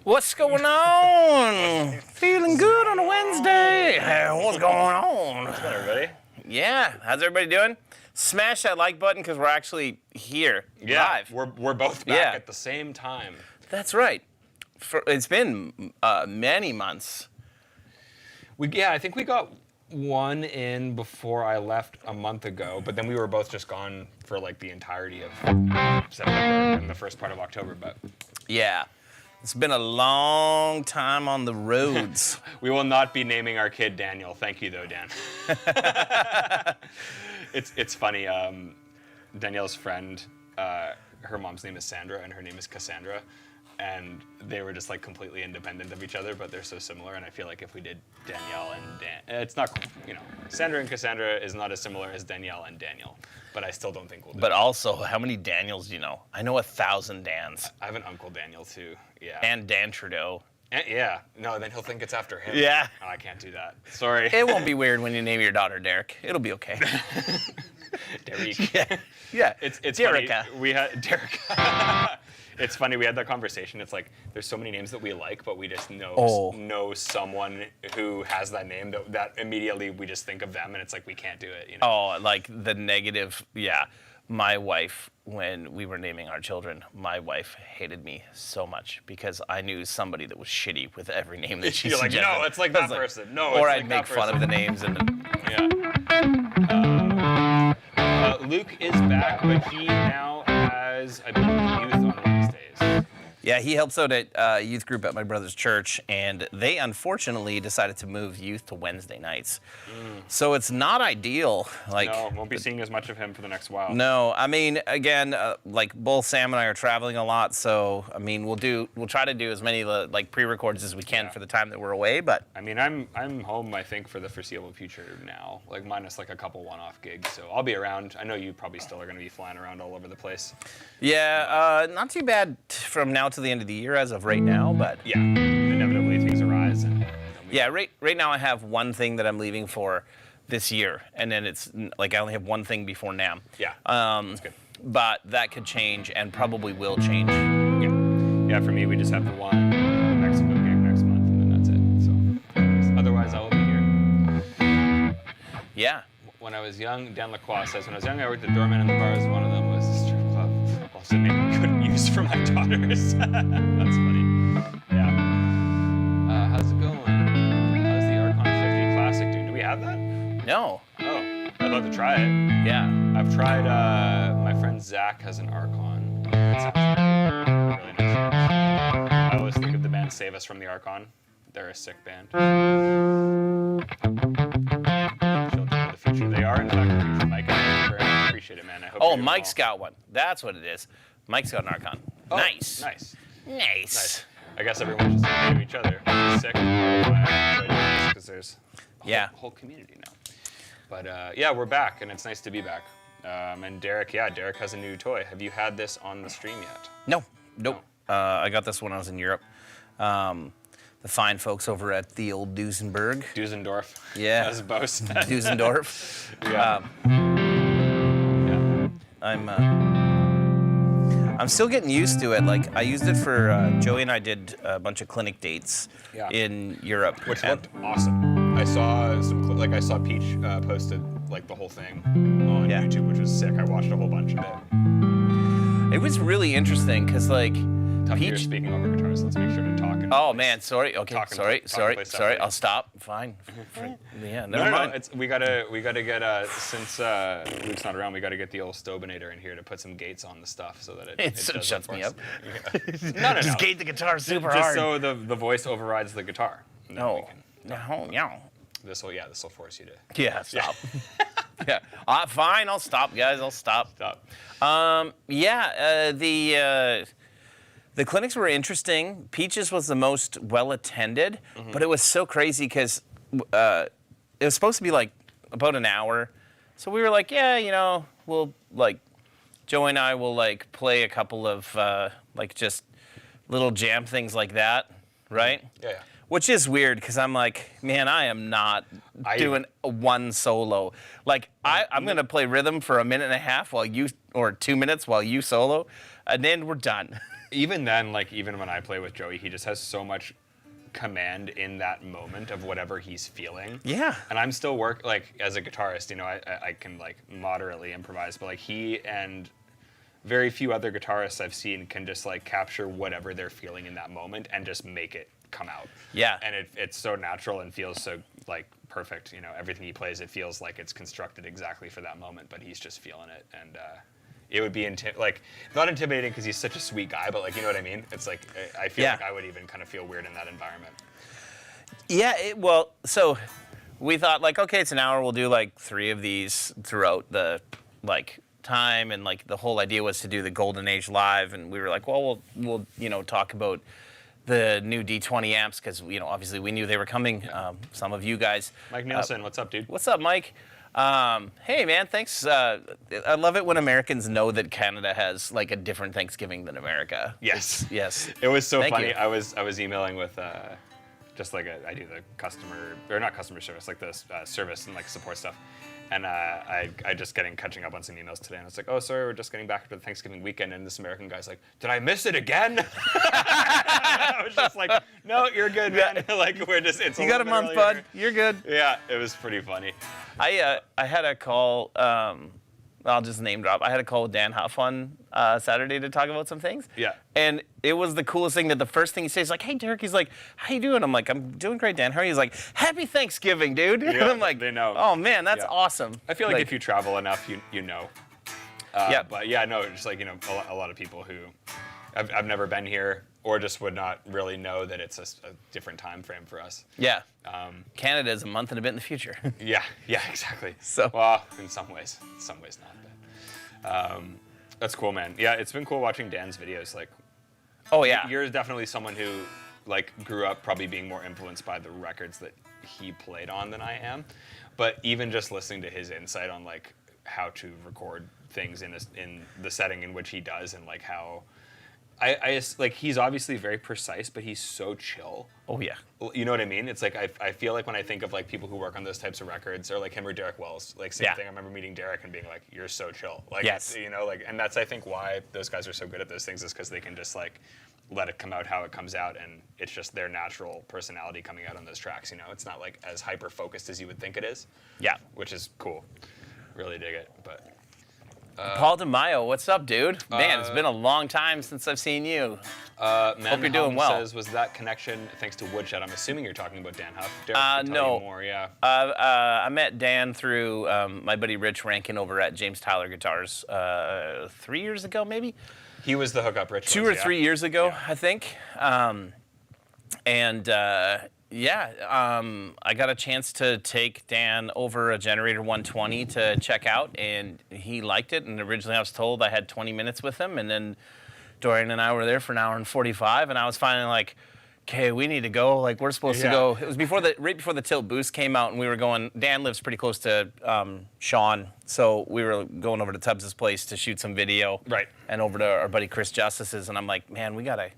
What's going on? Feeling good on a Wednesday. What's going on? What's going on, everybody? Yeah, how's everybody doing? Smash that like button because we're actually here live. We're both back at the same time. That's right. It's been many months. I think we got one in before I left a month ago, but then we were both just gone for like the entirety of September and the first part of October. But yeah, it's been a long time on the roads. We will not be naming our kid Daniel. Thank you, though, Dan. It's funny. Danielle's friend, her mom's name is Sandra, and her name is Cassandra. And they were just like completely independent of each other, but they're so similar. And I feel like if we did Danielle and Dan, it's not, Sandra and Cassandra is not as similar as Danielle and Daniel, but I still don't think we'll do it. But also, how many Daniels do you know? I know 1,000 Dans. I have an uncle Daniel too, yeah. And Dan Trudeau. Yeah, no, then he'll think it's after him. Yeah. Oh, I can't do that. Sorry. It won't be weird when you name your daughter Derek. It'll be okay. Derek. Yeah. It's Derica. Funny. We had Derica. It's funny, we had that conversation. It's like, there's so many names that we like, but we just know someone who has that name that immediately we just think of them, and it's like, we can't do it, Oh, like the negative, yeah. My wife, when we were naming our children, my wife hated me so much because I knew somebody that was shitty with every name that she You're like, suggested. no, it's like that person. No, or it's I'd like make fun of the names and Luke is back, but he now has, I believe, youth on Wednesdays. Yeah, he helps out at a youth group at my brother's church, and they unfortunately decided to move youth to Wednesday nights. So it's not ideal. No, won't be seeing as much of him for the next while. No, I mean, again, like both Sam and I are traveling a lot, so I mean, we'll try to do as many like pre-records as we can for the time that we're away. But I mean, I'm home, I think, for the foreseeable future now, like minus like a couple one-off gigs. So I'll be around. I know you probably still are going to be flying around all over the place. Yeah, not too bad from now to the end of the year as of right now, but yeah, inevitably things arise. And yeah, right now I have one thing that I'm leaving for this year, and then it's like I only have one thing before NAMM. Yeah, that's good. But that could change and probably will change. Yeah, for me, we just have the one Mexico gig next month, and then that's it. So otherwise, I will be here. Yeah. When I was young, Dan Lacroix says, when I was young, I worked at doorman in the bars. One of them was a strip club. Also, name I couldn't use for my daughters. That's funny. Yeah. How's it going? How's the Archon 50 Classic, dude? Do we have that? No. Oh, I'd love to try it. Yeah. I've tried, my friend Zach has an Archon. It sounds really nice. I always think of the band Save Us from the Archon. They're a sick band. The future. They are, in fact, the future, Mike. I very much appreciate it, man. I hope you're doing Mike's well. got one. That's what it is. Mike's got an Archon. Oh, Nice. Nice. I guess everyone should say hi to each other. It's sick. I enjoy doing this because there's a whole community now. But yeah, we're back, and it's nice to be back. And Derek has a new toy. Have you had this on the stream yet? No. Nope. I got this when I was in Europe. The fine folks over at the old Duesenberg. Dusendorf. Yeah. As boast. Dusendorf. Yeah. I'm still getting used to it. Like I used it for Joey and I did a bunch of clinic dates in Europe, which looked awesome. I saw I saw Peach posted like the whole thing on YouTube, which was sick. I watched a whole bunch of it. It was really interesting because like Peach. Peach. You're speaking over guitars. Let's make sure to talk. Oh man, sorry. Okay, sorry. I'll stop. Fine. Yeah, never mind. We gotta get since Luke's not around, we gotta get the old Stobinator in here to put some gates on the stuff so that it shuts me up. No. Just gate the guitar super just hard. So the voice overrides the guitar. No. This will force you to. Yeah, stop. Yeah. Fine, I'll stop, guys. I'll stop. The clinics were interesting. Peaches was the most well-attended, but it was so crazy because it was supposed to be like about an hour. So we were like, we'll like, Joey and I will like play a couple of like just little jam things like that, right? Yeah. Which is weird because I'm like, man, I am not doing one solo. Like I'm gonna play rhythm for a minute and a half or 2 minutes while you solo, and then we're done. Even then, like even when I play with Joey, he just has so much command in that moment of whatever he's feeling. Yeah. And I'm still like as a guitarist, you know, I can like moderately improvise, but like he and very few other guitarists I've seen can just like capture whatever they're feeling in that moment and just make it come out. Yeah. And it's so natural and feels so like perfect. You know, everything he plays, it feels like it's constructed exactly for that moment, but he's just feeling it. And it would be like not intimidating because he's such a sweet guy, but like, you know what I mean? It's like, I feel like I would even kind of feel weird in that environment. Yeah, well, so we thought like, okay, it's an hour. We'll do like 3 of these throughout the like time, and like the whole idea was to do the Golden Age live, and we were like, well, we'll you know talk about the new D20 amps because you know obviously we knew they were coming. Some of you guys. Mike Nielsen, what's up, dude? What's up, Mike? Hey, man, thanks. I love it when Americans know that Canada has like a different Thanksgiving than America. Yes. Yes. It was so Thank funny. you. I was emailing with just like I do the customer or not customer service, like the service and like support stuff. And I just catching up on some emails today, and it's like, oh, sorry, we're just getting back after the Thanksgiving weekend, and this American guy's like, did I miss it again? I was just like, no, you're good, man. Like we're just it's You got a month, bud. You're good. Yeah, it was pretty funny. I had a call. I'll just name drop. I had a call with Dan Huff on Saturday to talk about some things. Yeah. And it was the coolest thing that the first thing he says, like, hey, Derek, he's like, how you doing? I'm like, I'm doing great, Dan. How are you? He's like, happy Thanksgiving, dude. Yeah, and I'm like, they know. Oh, man, that's Yeah. awesome. I feel like if you travel enough, you know. Yeah. But yeah, no, just like, you know, a lot of people who I've never been here or just would not really know that it's a different time frame for us. Yeah. Canada is a month and a bit in the future. Yeah, exactly. So- well, in some ways not. But that's cool, man. Yeah, it's been cool watching Dan's videos. Like, Oh, yeah. you're definitely someone who like grew up probably being more influenced by the records that he played on than I am. But even just listening to his insight on like how to record things in the setting in which he does, and like how I just, like he's obviously very precise, but he's so chill. Oh, yeah. You know what I mean? It's like I feel like when I think of like people who work on those types of records, or like him or Derek Wells, like same Yeah. thing. I remember meeting Derek and being like, "You're so chill." Like, Yes. you know, like, and that's I think why those guys are so good at those things is because they can just like let it come out how it comes out, and it's just their natural personality coming out on those tracks. You know, it's not like as hyper focused as you would think it is. Yeah. Which is cool. Really dig it, but. Paul DeMaio, what's up, dude? Man, it's been a long time since I've seen you. Man Hope you're doing well. Says, was that connection thanks to Woodshed? I'm assuming you're talking about Dan Huff. Derek can tell no. you more, yeah. I met Dan through my buddy Rich Rankin over at James Tyler Guitars 3 years ago, maybe? He was the hookup, Rich. 2 was, or yeah. 3 years ago, Yeah. I think. I got a chance to take Dan over a Generator 120 to check out, and he liked it. And originally I was told I had 20 minutes with him, and then Dorian and I were there for an hour and 45, and I was finally like, okay, we need to go. Like, we're supposed to Yeah. go. It was right before the Tilt Boost came out, and we were going. Dan lives pretty close to Sean, so we were going over to Tubbs' place to shoot some video. Right. And over to our buddy Chris Justice's, and I'm like, man, we gotta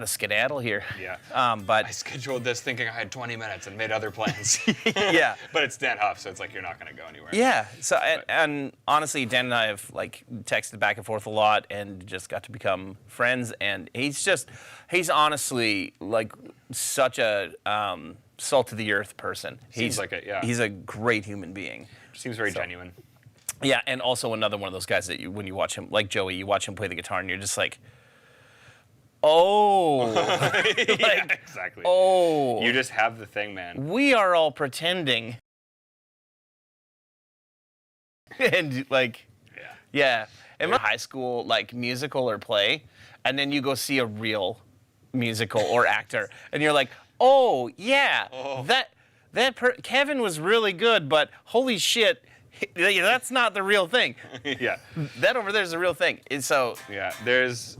skedaddle here. Yeah. I I scheduled this thinking I had 20 minutes and made other plans. yeah. But it's Dan Huff, so it's like you're not going to go anywhere. Yeah. So and honestly, Dan and I have like texted back and forth a lot, and just got to become friends. And he's honestly like such a salt of the earth person. Seems like it, yeah. He's a great human being. Seems very genuine. Yeah, and also another one of those guys that when you watch him, like Joey, you watch him play the guitar, and you're just like, oh, Yeah, exactly. oh. You just have the thing, man. We are all pretending. And like, yeah. In my high school, like musical or play, and then you go see a real musical or actor, and you're like, oh yeah, Kevin was really good, but holy shit, that's not the real thing. Yeah. That over there is the real thing. And so Yeah. There's.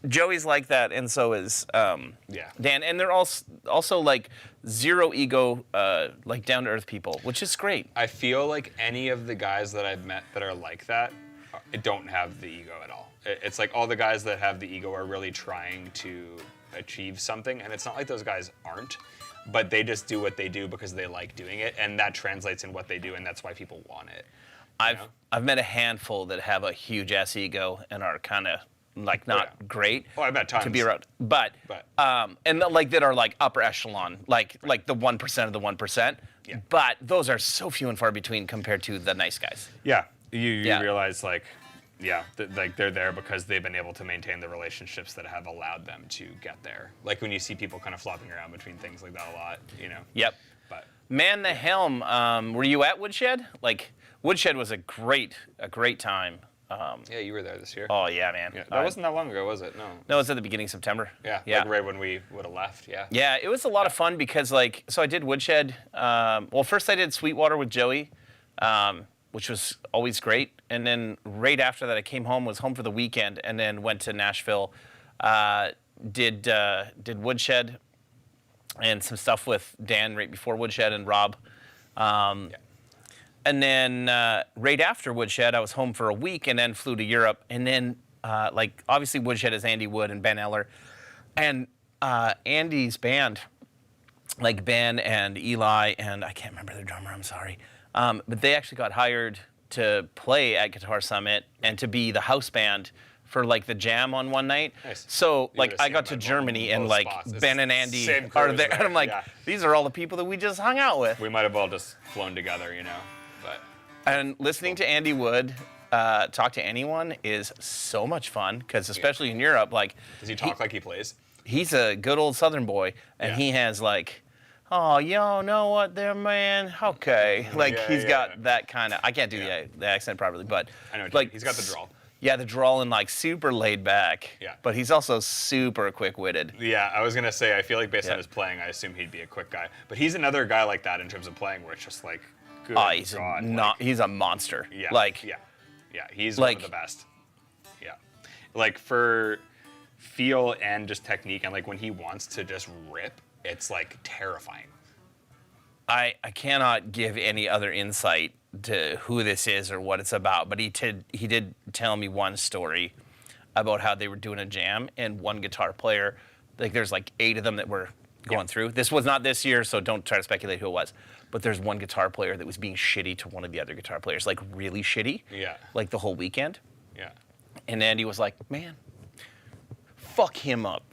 Joey's like that, and so is Yeah. Dan, and they're also like zero ego, like down to earth people, which is great. I feel like any of the guys that I've met that are like that don't have the ego at all. It's like all the guys that have the ego are really trying to achieve something, and it's not like those guys aren't, but they just do what they do because they like doing it, and that translates in what they do, and that's why people want it. I've met a handful that have a huge ass ego and are kind of like not great. Oh, I bet tons. To be around, but and like that are like upper echelon, like the 1% of the 1%. Yeah. But those are so few and far between compared to the nice guys. Yeah, you realize like, like they're there because they've been able to maintain the relationships that have allowed them to get there. Like when you see people kind of flopping around between things like that a lot, you know. Yep. But Man the Helm, were you at Woodshed? Like Woodshed was a great time. yeah, you were there this year. Oh yeah, man. Yeah, that wasn't that long ago, was it? No. No, it was at the beginning of September. Yeah. Like right when we would have left. Yeah. Yeah, it was a lot of fun because like, so I did Woodshed. Well, first I did Sweetwater with Joey, which was always great. And then right after that, I came home, was home for the weekend, and then went to Nashville. Did Woodshed and some stuff with Dan right before Woodshed and Rob. And then right after Woodshed, I was home for a week and then flew to Europe. And then, like, obviously Woodshed is Andy Wood and Ben Eller. And Andy's band, like Ben and Eli, and I can't remember their drummer, I'm sorry. But they actually got hired to play at Guitar Summit and to be the house band for like the jam on one night. Nice. So You like would've I seen got them to at Germany both and like spots. It's Ben and Andy same crew are as there. there, And I'm like, yeah. these are all the people that we just hung out with. We might have all just flown together, you know. But And listening to Andy Wood talk to anyone is so much fun because especially in Europe, like does he talk like he plays? he's a good old Southern boy and Yeah. he has like, oh, yo, know what there, man? Okay. Like Yeah, he's yeah. got that kind of, I can't do Yeah. the accent properly, but I know what you like mean. He's got the drawl. Yeah, the drawl and like super laid back. Yeah. But he's also super quick-witted. Yeah, I was gonna say I feel like based Yeah. on his playing, I assume he'd be a quick guy. But he's another guy like that in terms of playing, where it's just like, good Oh, he's God, he's a monster. yeah, Like yeah, he's like- one of the best. Yeah, like for feel and just technique, and like when he wants to just rip, it's like terrifying. I cannot give any other insight to who this is or what it's about, but he did tell me one story about how they were doing a jam and one guitar player, like there's like 8 of them that were going through. This was not this year, so don't try to speculate who it was. But there's one guitar player that was being shitty to one of the other guitar players, like really shitty. Yeah. Like the whole weekend. Yeah. And Andy was like, man, fuck him up.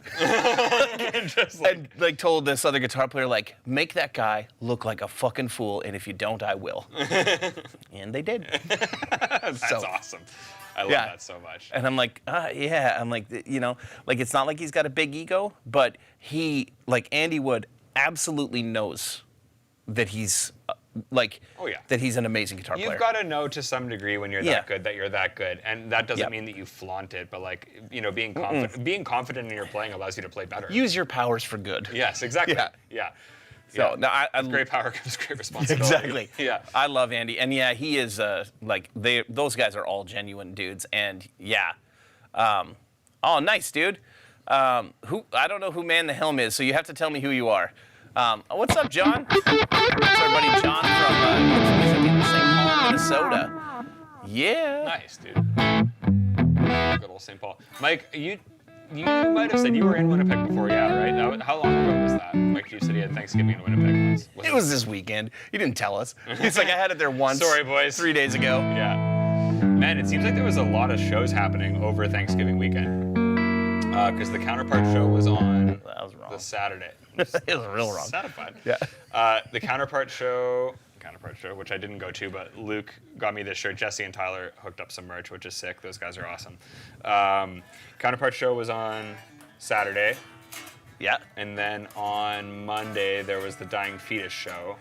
Just like, And like told this other guitar player, like, make that guy look like a fucking fool, and if you don't, I will. And they did. that's awesome. I love that so much. And I'm like, yeah. I'm like, you know, like it's not like he's got a big ego, but he, like Andy Wood, absolutely knows that he's that he's an amazing guitar player. You've got to know to some degree when you're that good that you're that good, and that doesn't Yep. mean that you flaunt it, but like being confident, being confident in your playing allows you to play better. Use your powers for good. Yes, exactly. Yeah. Yeah. So no, With great power comes great responsibility. Exactly. Yeah. I love Andy, and yeah, he is like those guys are all genuine dudes, and yeah. Oh, nice, dude. Who I don't know who Man the Helm is, so you have to tell me who you are. What's up, John? That's our buddy John from St. Paul, Minnesota. Yeah. Nice, dude. Good old St. Paul. Mike, you might have said you were in Winnipeg before, yeah, right? How long ago was that? Mike, you said he had Thanksgiving in Winnipeg once. It was this weekend. You didn't tell us. It's like I had it there once. Sorry, boys. 3 days ago. Yeah. Man, it seems like there was a lot of shows happening over Thanksgiving weekend. Because the Counterpart show was on That was wrong. the Saturday. It was real wrong. Satisfied. Yeah. The Counterpart show, which I didn't go to, but Luke got me this shirt. Jesse and Tyler hooked up some merch, which is sick. Those guys are awesome. Counterpart show was on Saturday. Yeah. And then on Monday, there was the Dying Fetus show.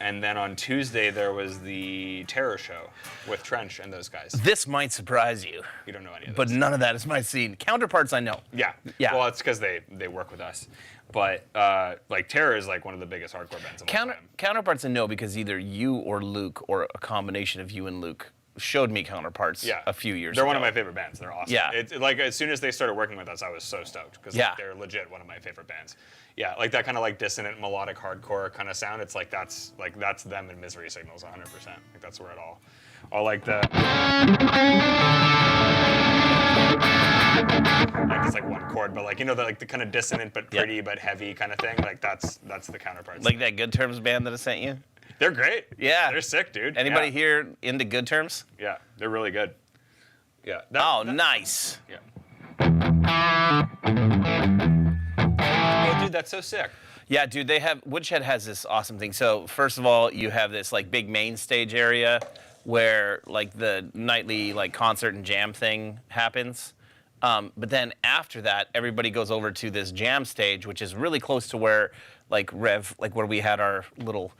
And then on Tuesday, there was the Terror show with Trench and those guys. This might surprise you, You don't know any of but those. none of that is my scene. Counterparts I know. Yeah. Yeah. Well, it's because they work with us. But like Terror is like one of the biggest hardcore bands of all time. Counterparts I know because either you or Luke or a combination of you and Luke showed me Counterparts a few years They're ago. one of my favorite bands. They're awesome. Yeah. It's like as soon as they started working with us, I was so stoked because they're legit one of my favorite bands. Yeah, like that kind of like dissonant melodic hardcore kind of sound. It's like that's them and Misery Signals 100%. Like that's where it all like the like it's like one chord, but like you know the like the kind of dissonant but pretty but heavy kind of thing. Like that's the counterparts. Like that Good Terms band that I sent you? they're great. Yeah. they're sick, dude. Anybody yeah. here into Good Terms? Yeah, they're really good. Yeah. Nice. Yeah. Oh, dude, that's so sick. Yeah, dude, Woodshed has this awesome thing. So first of all, you have this like big main stage area where like the nightly like concert and jam thing happens. But then after that, everybody goes over to this jam stage, which is really close to where like where we had our little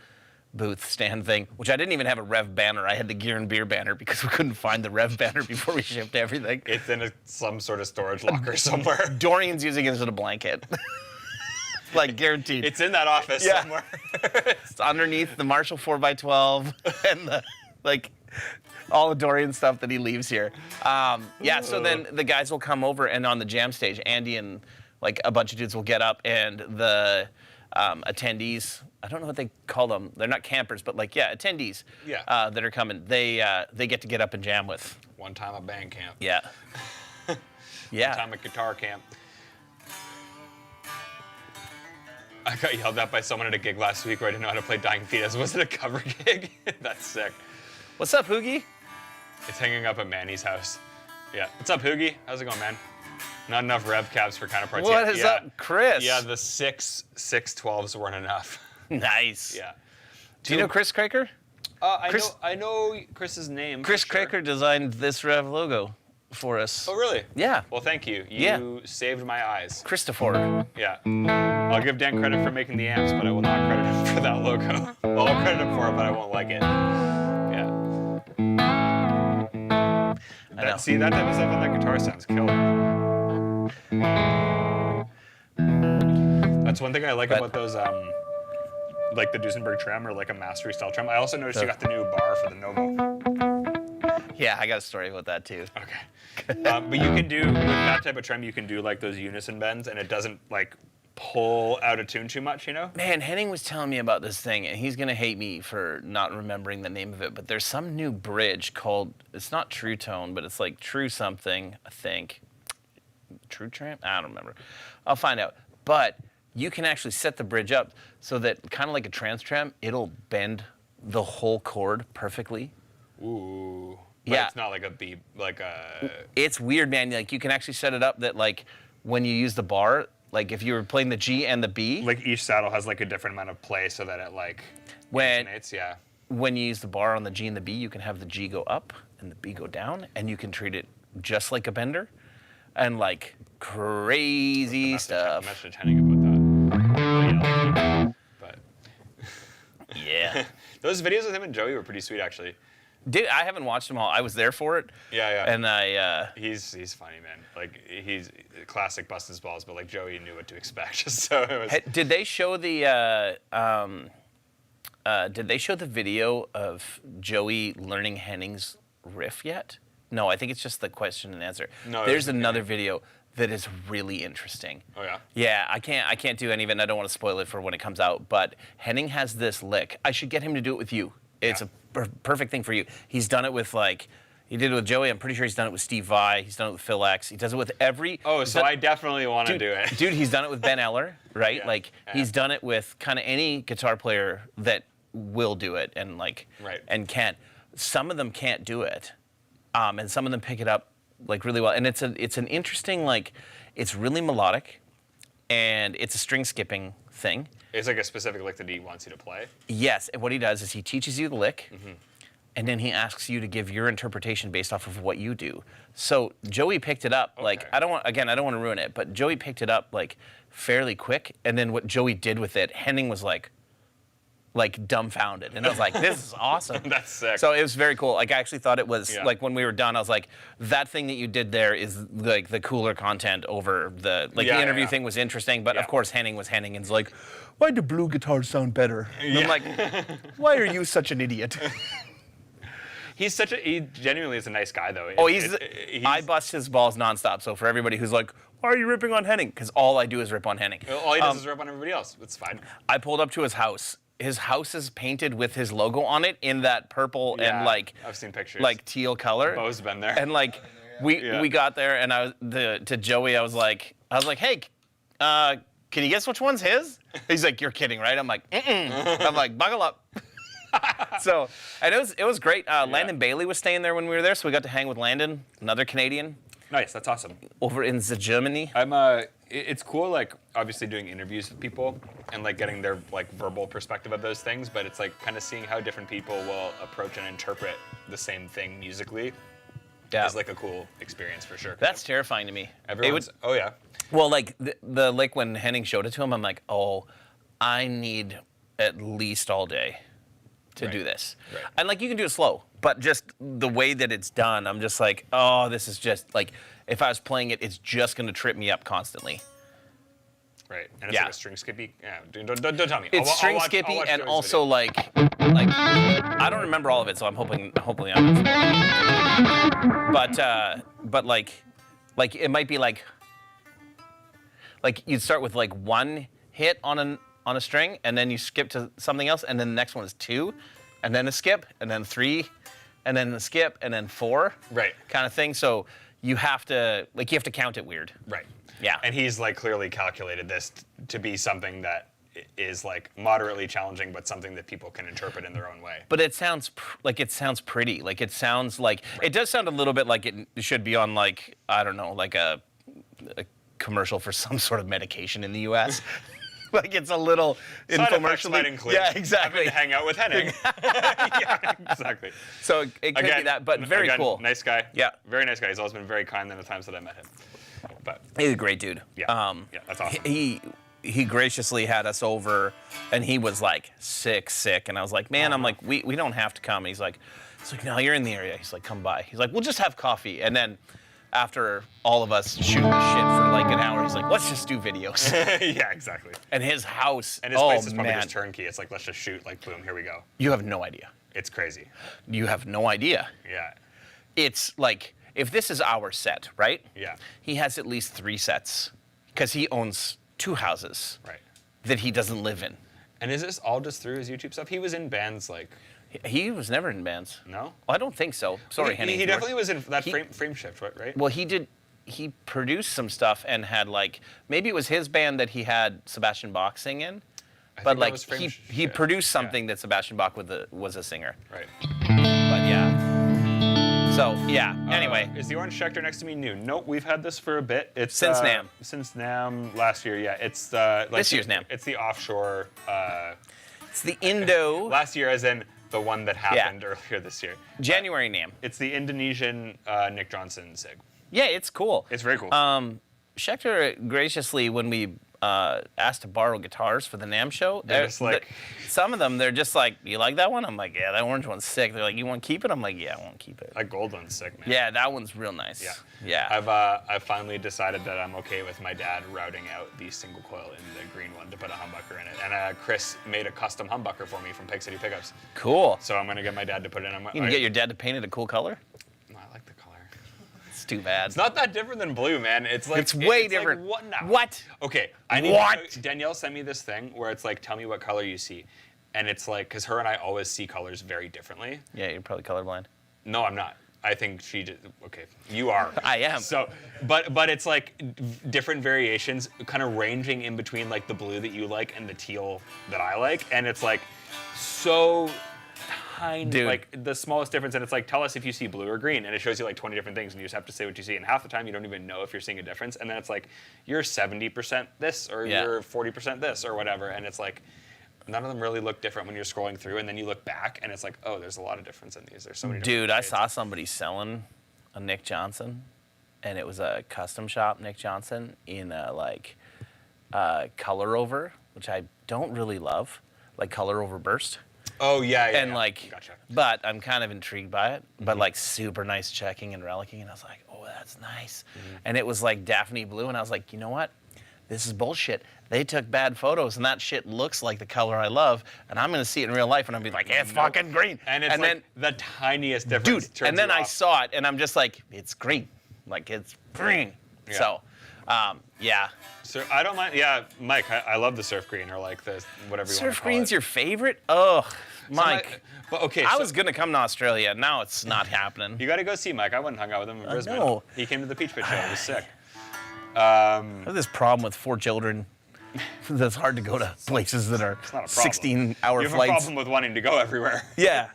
booth stand thing, which I didn't even have a Rev banner. I had the Gear and Beer banner because we couldn't find the Rev banner before we shipped everything. It's in some sort of storage locker somewhere. Dorian's using it as a blanket. Like guaranteed. It's in that office Yeah. somewhere. It's underneath the Marshall 4x12 and the, like all the Dorian stuff that he leaves here. Yeah, so then the guys will come over and on the jam stage, Andy and like a bunch of dudes will get up and the attendees, I don't know what they call them. They're not campers, but like, yeah, attendees that are coming. They get to get up and jam with. One time at band camp. Yeah. Yeah. One time at guitar camp. I got yelled at by someone at a gig last week where I didn't know how to play Dying Fetus. Was it a cover gig? That's sick. What's up, Hoogie? It's hanging up at Manny's house. Yeah. What's up, Hoogie? How's it going, man? Not enough rev caps for counterparts yet. What is up, Chris? Yeah, the 612s weren't enough. Nice. Yeah. Do you know Chris Craker? I know Chris's name. Chris for sure. Craker designed this Rev logo for us. Oh, really? Yeah. Well, thank you. Yeah. You saved my eyes. Christopher. Yeah. I'll give Dan credit for making the amps, but I will not credit him for that logo. Well, I'll credit him for it, but I won't like it. Yeah. I know. See, that type of stuff on that guitar sounds killer. That's one thing I like about those, like the Duesenberg Trem or like a Mastery style Trem. I also noticed you got the new bar for the Novo. Yeah, I got a story about that too. Okay. But you can do, with that type of Trem, you can do like those unison bends and it doesn't like pull out of tune too much, you know? Man, Henning was telling me about this thing, and he's gonna hate me for not remembering the name of it, but there's some new bridge called, it's not True Tone, but it's like True something, I think. True Tramp? I don't remember. I'll find out. But you can actually set the bridge up so that, kind of like a trans tram, it'll bend the whole chord perfectly. Ooh. But Yeah. it's not like a beat, like a... It's weird, man. Like, you can actually set it up that, like, when you use the bar, like if you were playing the G and the B, Like each saddle has like a different amount of play so that it like When- resonates, yeah. when you use the bar on the G and the B, you can have the G go up and the B go down, and you can treat it just like a bender, and like crazy stuff. Message Henning about that. But Yeah. those videos with him and Joey were pretty sweet, actually. Dude, I haven't watched them all. I was there for it. Yeah. And He's funny, man. Like he's classic bust his balls, but like Joey knew what to expect. So it was. did they show the video of Joey learning Henning's riff yet? No, I think it's just the question and answer. No, There's it's- another video that is really interesting. Oh yeah. Yeah, I can't do any of it, and I don't want to spoil it for when it comes out, but Henning has this lick. I should get him to do it with you. It's Yeah. a perfect thing for you. He's done it with he did it with Joey. I'm pretty sure he's done it with Steve Vai. He's done it with Phil X. He does it with every. Oh, so I definitely want to do it. Dude, he's done it with Ben Eller, right? Yeah, Like yeah. he's done it with kind of any guitar player that will do it and like Right. and can. Some of them can't do it, and some of them pick it up like really well. And it's an interesting it's really melodic, and it's a string skipping thing. It's like a specific lick that he wants you to play. Yes, and what he does is he teaches you the lick, Mm-hmm. and then he asks you to give your interpretation based off of what you do. So Joey picked it up like Okay. I don't want to ruin it, but Joey picked it up like fairly quick, and then what Joey did with it, Henning was like dumbfounded, and I was like, "This is awesome." That's sick. So it was very cool. Like I actually thought it was Yeah. like when we were done, I was like, "That thing that you did there is like the cooler content over the Yeah, the yeah, interview yeah. thing was interesting, but Yeah. of course Henning was Henning and's like, why do blue guitars sound better? And I'm Yeah. like, why are you such an idiot? He genuinely is a nice guy though. Oh, I bust his balls nonstop. So for everybody who's like, why are you ripping on Henning? Because all I do is rip on Henning. All he does is rip on everybody else. It's fine. I pulled up to his house. His house is painted with his logo on it in that purple and Yeah, like I've seen pictures. like teal color. Bo's been there. And like we got there, and to Joey, I was like, hey, can you guess which one's his? He's like, you're kidding, right? I'm like, I'm like, buckle up. So, and it was great. Landon Bailey was staying there when we were there, so we got to hang with Landon, another Canadian. Nice, that's awesome. Over in Germany. It's cool, like, obviously doing interviews with people and, like, getting their, like, verbal perspective of those things, but it's, like, kind of seeing how different people will approach and interpret the same thing musically is, like, a cool experience for sure. That's terrifying to me. Oh, yeah. Well, like, like, when Henning showed it to him, I'm like, oh, I need at least all day to do this. Right. And, like, you can do it slow, but just the way that it's done, I'm just like, oh, this is just, like, if I was playing it, it's just going to trip me up constantly. Right. And it's like a string skippy. Yeah, don't tell me. It's string skippy and Joey's also video. like I don't remember all of it, so I'm hoping I'm. But like it might be like you'd start with like one hit on a string, and then you skip to something else, and then the next one is 2, and then a skip, and then 3, and then a skip, and then 4. Right. Kind of thing. So you have to count it weird. Right. Yeah. And he's like clearly calculated this to be something that is like moderately challenging, but something that people can interpret in their own way. But it sounds pretty. Like it sounds like it does sound a little bit like it should be on like, I don't know, like a commercial for some sort of medication in the U.S. Like it's a little infomercial. Yeah, exactly. I'm going to hang out with Henning. Yeah, exactly. So it could be that, but very cool. Nice guy. Yeah. Very nice guy. He's always been very kind in the times that I met him. But he's a great dude. Yeah. Yeah, that's awesome. He graciously had us over, and he was like sick, and I was like, man, I'm like, we don't have to come. He's like, no, you're in the area. He's like, come by. He's like, we'll just have coffee, and then after all of us shooting shit for like an hour, he's like, let's just do videos. Yeah, exactly. And his house, and his place is probably just turnkey. It's like, let's just shoot, like, boom, here we go. You have no idea. It's crazy. You have no idea. Yeah. It's like, if this is our set, right? Yeah. He has at least 3 sets, because he owns 2 houses. Right. That he doesn't live in. And is this all just through his YouTube stuff? He was in bands like... He was never in bands. No? I don't think so. Sorry, Henning. He definitely was in that frame shift, right? Well, he produced some stuff and had like, maybe it was his band that he had Sebastian Bach sing in. But like he produced something that Sebastian Bach was a singer. Right. But yeah. So yeah. Anyway, is the orange Schecter next to me new? Nope, we've had this for a bit. It's since NAMM. Since NAMM last year. Yeah, it's like this year's NAMM. It's the offshore. It's the Indo. Last year, as in the one that happened earlier this year. January NAMM. It's the Indonesian Nick Johnson SIG. Yeah, it's cool. It's very cool. Schecter graciously, when we asked to borrow guitars for the NAMM show, they're just like, some of them, they're just like, you like that one? I'm like, yeah, that orange one's sick. They're like, you want to keep it? I'm like, yeah, I want to keep it. That gold one's sick, man. Yeah, that one's real nice. Yeah. I've finally decided that I'm okay with my dad routing out the single coil in the green one to put a humbucker in it. And Chris made a custom humbucker for me from Pig City Pickups. Cool. So I'm gonna get my dad to put it in. You can get your dad to paint it a cool color? No, I like the color. It's too bad. It's not that different than blue, man. It's like it's way different. Like, what now? What? Okay, Danielle sent me this thing where it's like, tell me what color you see, and it's like, because her and I always see colors very differently. Yeah, you're probably colorblind. No, I'm not. I think she did. Okay, you are. I am. So, but it's like different variations, kind of ranging in between like the blue that you like and the teal that I like, and it's like so tiny, dude. Like the smallest difference, and it's like, tell us if you see blue or green, and it shows you like 20 different things, and you just have to say what you see, and half the time you don't even know if you're seeing a difference, and then it's like you're 70% this or you're 40% this or whatever, and it's like none of them really look different when you're scrolling through, and then you look back and it's like, oh, there's a lot of difference in these. There's so many different Dude, I saw somebody selling a Nick Johnson, and it was a custom shop Nick Johnson in color over, which I don't really love, like color over burst. Oh yeah, and like, gotcha. But I'm kind of intrigued by it. But like super nice checking and relicking, and I was like, oh, that's nice. And it was like Daphne blue, and I was like, you know what? This is bullshit. They took bad photos, and that shit looks like the color I love, and I'm gonna see it in real life, and I'm gonna be like, it's fucking green. And it's like the tiniest difference. Dude, and then I saw it, and I'm just like, it's green. Like, it's green. Yeah. So, Yeah. So I don't mind. Yeah, Mike, I love the surf green or like the whatever you want to Surf call green's it. your favorite? Ugh, Mike. But okay, I so was gonna come to Australia. Now it's not happening. you got to go see Mike. I went and hung out with him in Brisbane. know. He came to the Peach Pit show. It was sick. I have this problem with 4 children. That's hard to go to places that are Not a problem. 16-hour You have a flights. problem with wanting to go everywhere. Yeah.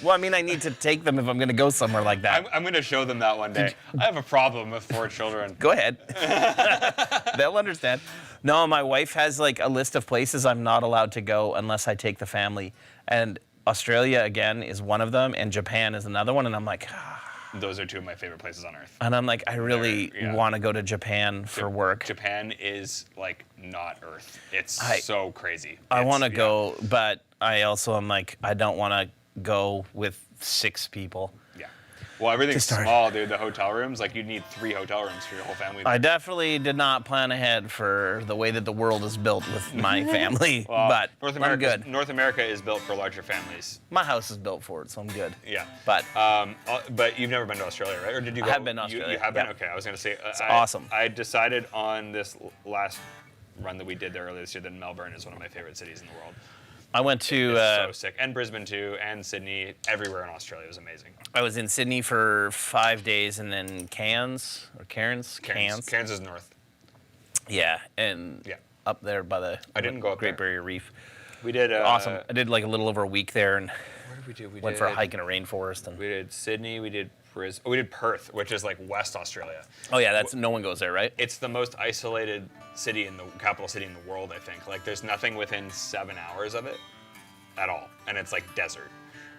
Well, I mean, I need to take them if I'm gonna go somewhere like that. I'm going to show them that one day. I have a problem with 4 children. Go ahead. They'll understand. No, my wife has like a list of places I'm not allowed to go unless I take the family. And Australia, again, is one of them, and Japan is another one. And I'm like, Those are 2 of my favorite places on earth. I really Yeah. want to go to Japan for work. Japan is like not Earth. It's so crazy. I It's- want to yeah. go, but I also am like, I don't want to go with 6 people. Yeah. Well, everything's start. small, dude. The hotel rooms, like you need 3 hotel rooms for your whole family. I definitely did not plan ahead for the way that the world is built with my family, Well, but North I'm America. good. North America is built for larger families. My house is built for it, so I'm good. Yeah. But But you've never been to Australia, right? Or did you go? have been to You Australia, have been? yeah. Okay, I was going to say. It's awesome. I decided on this last run that we did there earlier this year that Melbourne is one of my favorite cities in the world. I went to, It's so sick. And Brisbane too, and Sydney. Everywhere in Australia was amazing. I was in Sydney for 5 days, and then Cairns. Cairns is north. Yeah, and Yeah. up there by the I didn't go up Great there. Barrier Reef. We did. Awesome. I did like a little over a week there, and Where did we do? We went did, for a hike in a rainforest. And We did Sydney. We did Brisbane. We did Perth, which is like West Australia. oh yeah, that's no one goes there, right? It's the most isolated city in the capital city in the world, I think. Like there's nothing within 7 hours of it at all, and it's like desert.